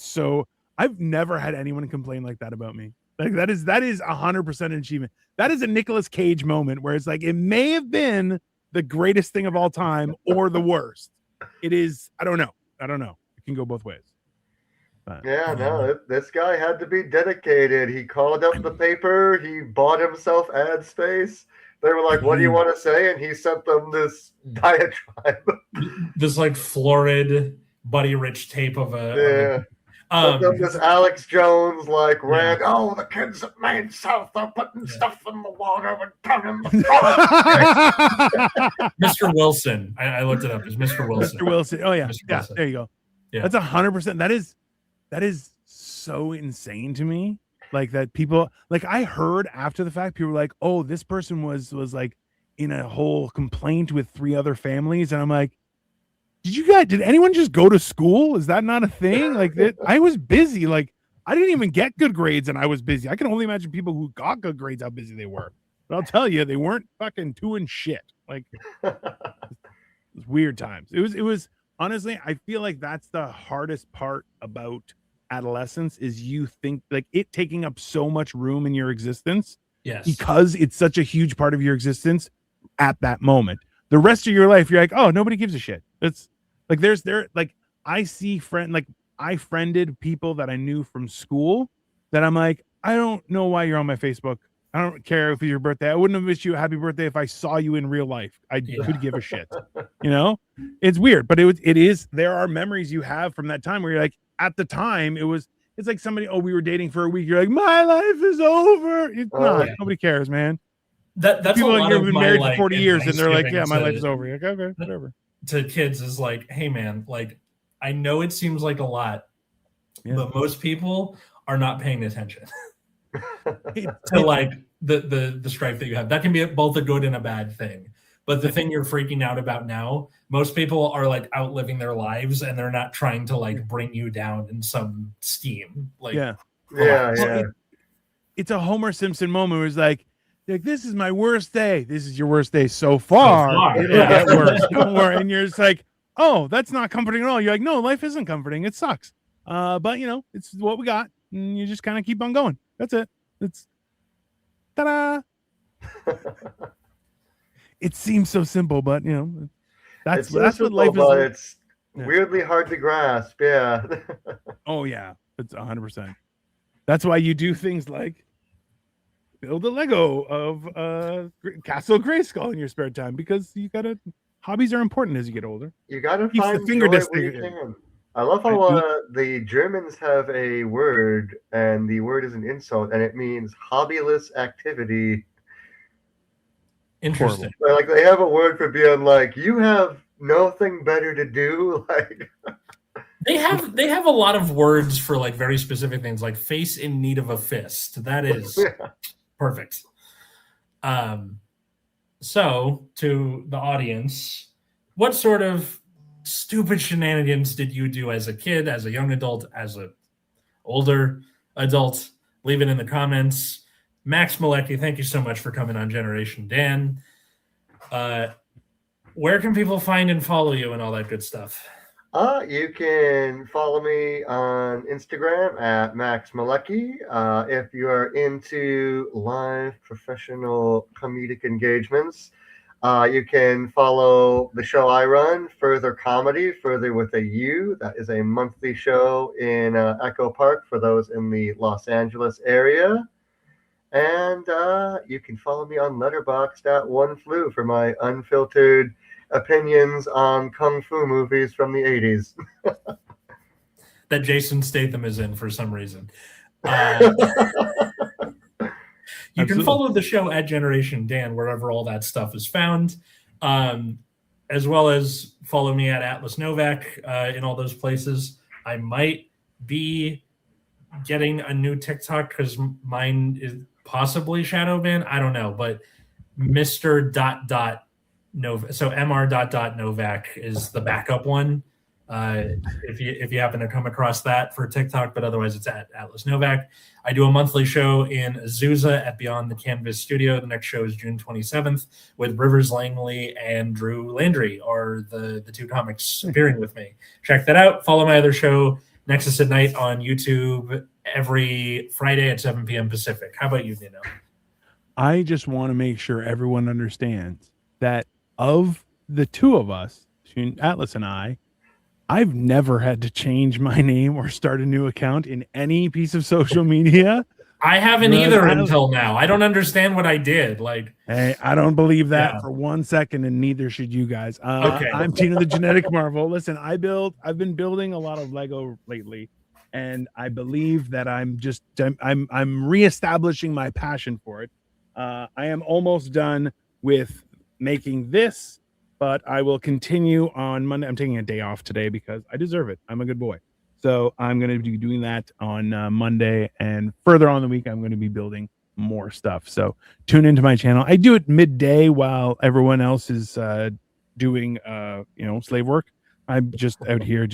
Speaker 2: I've never had anyone complain like that about me. Like that is 100% an achievement. That is a Nicolas Cage moment where it's like, it may have been the greatest thing of all time or the worst. It is. I don't know. It can go both ways. But,
Speaker 3: yeah, no, this guy had to be dedicated. He called up the paper. He bought himself ad space. They were like, what do you want to say? And he sent them this diatribe.
Speaker 1: This like florid Buddy Rich tape of a...
Speaker 3: this Alex Jones like rant. Oh, the kids at Maine South are putting stuff in the water and turning the
Speaker 1: Mr. Wilson. I looked it up. It's Mr. Wilson.
Speaker 2: Mr. Wilson. Oh yeah.
Speaker 1: Yeah,
Speaker 2: there you go. Yeah. That's 100%. That is so insane to me. Like that people, like I heard after the fact, people were like, oh, this person was like in a whole complaint with 3 other families. And I'm like, did anyone just go to school? Is that not a thing? Like I was busy. Like I didn't even get good grades and I was busy. I can only imagine people who got good grades, how busy they were. But I'll tell you, they weren't fucking doing shit. Like it was weird times. It was honestly, I feel like that's the hardest part about adolescence is you think like it taking up so much room in your existence.
Speaker 1: Yes.
Speaker 2: Because it's such a huge part of your existence at that moment. The rest of your life, you're like, oh, nobody gives a shit. It's like I see I friended people that I knew from school that I'm like, I don't know why you're on my Facebook. I don't care if it's your birthday. I wouldn't have wished you a happy birthday if I saw you in real life. I could give a shit. You know, it's weird, but it is. There are memories you have from that time where you're like, at the time, it's like somebody. Oh, we were dating for a week. You're like, my life is over. It's not. Nobody cares, man.
Speaker 1: That's
Speaker 2: people
Speaker 1: a lot
Speaker 2: have been married for 40 years, and they're like, yeah, my life is over. You're like, okay, whatever.
Speaker 1: To kids is like, hey, man, like I know it seems like a lot, but most people are not paying attention. To like the strife that you have. That can be both a good and a bad thing. But the thing you're freaking out about now, most people are like out living their lives and they're not trying to like bring you down in some scheme. Like,
Speaker 3: Yeah.
Speaker 2: It's a Homer Simpson moment where it's like, this is my worst day. This is your worst day so far. It'll get worse. Don't worry. And you're just like, oh, that's not comforting at all. You're like, no, life isn't comforting. It sucks. But it's what we got. And you just kind of keep on going. That's it. It's ta-da. It seems so simple, but that's what life is.
Speaker 3: It's weirdly hard to grasp. Yeah.
Speaker 2: Oh yeah, it's 100%. That's why you do things like build a Lego of Castle Grayskull in your spare time, because hobbies are important as you get older.
Speaker 3: You gotta find the finger disc. I love how the Germans have a word, and the word is an insult, and it means hobbyless activity.
Speaker 1: Interesting.
Speaker 3: Like they have a word for being like, you have nothing better to do. Like
Speaker 1: they have a lot of words for like very specific things, like face in need of a fist. That is perfect. So to the audience, what sort of stupid shenanigans did you do as a kid, as a young adult, as an older adult? Leave it in the comments. Max Mielecki, thank you so much for coming on Generation Dan. Where can people find and follow you and all that good stuff?
Speaker 3: You can follow me on Instagram at Max Mielecki. If you are into live professional comedic engagements, you can follow the show I run, Further Comedy, Further with a U. That is a monthly show in Echo Park for those in the Los Angeles area. And you can follow me on Letterboxd at OneFlu for my unfiltered opinions on kung fu movies from the 80s.
Speaker 1: That Jason Statham is in for some reason. You can follow the show at Generation Dan wherever all that stuff is found, as well as follow me at Atlas Novack in all those places. I might be getting a new TikTok because mine is possibly shadow banned. I don't know, but Mr. Novack, so Mr. Novack is the backup one. If you happen to come across that for TikTok, but otherwise it's at Atlas Novack. I do a monthly show in Azusa at Beyond the Canvas Studio. The next show is June 27th with Rivers Langley and Drew Landry are the two comics appearing with me. Check that out. Follow my other show, Nexus at Night, on YouTube every Friday at 7 p.m. Pacific. How about you, Dino?
Speaker 2: I just want to make sure everyone understands that of the two of us, Atlas and I've never had to change my name or start a new account in any piece of social media.
Speaker 1: I haven't either until now. I don't understand what I did. Like,
Speaker 2: hey, I don't believe that for 1 second, and neither should you guys. Okay. I'm Tina the Genetic Marvel. Listen, I've been building a lot of Lego lately, and I believe that I'm reestablishing my passion for it. I am almost done with making this, but I will continue on Monday. I'm taking a day off today because I deserve it. I'm a good boy. So I'm going to be doing that on Monday, and further on in the week, I'm going to be building more stuff. So tune into my channel. I do it midday while everyone else is doing, slave work. I'm just out here,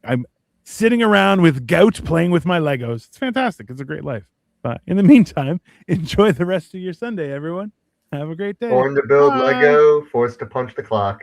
Speaker 2: I'm sitting around with gout playing with my Legos. It's fantastic. It's a great life. But in the meantime, enjoy the rest of your Sunday, everyone. Have a great day.
Speaker 3: Born to build Lego, forced to punch the clock.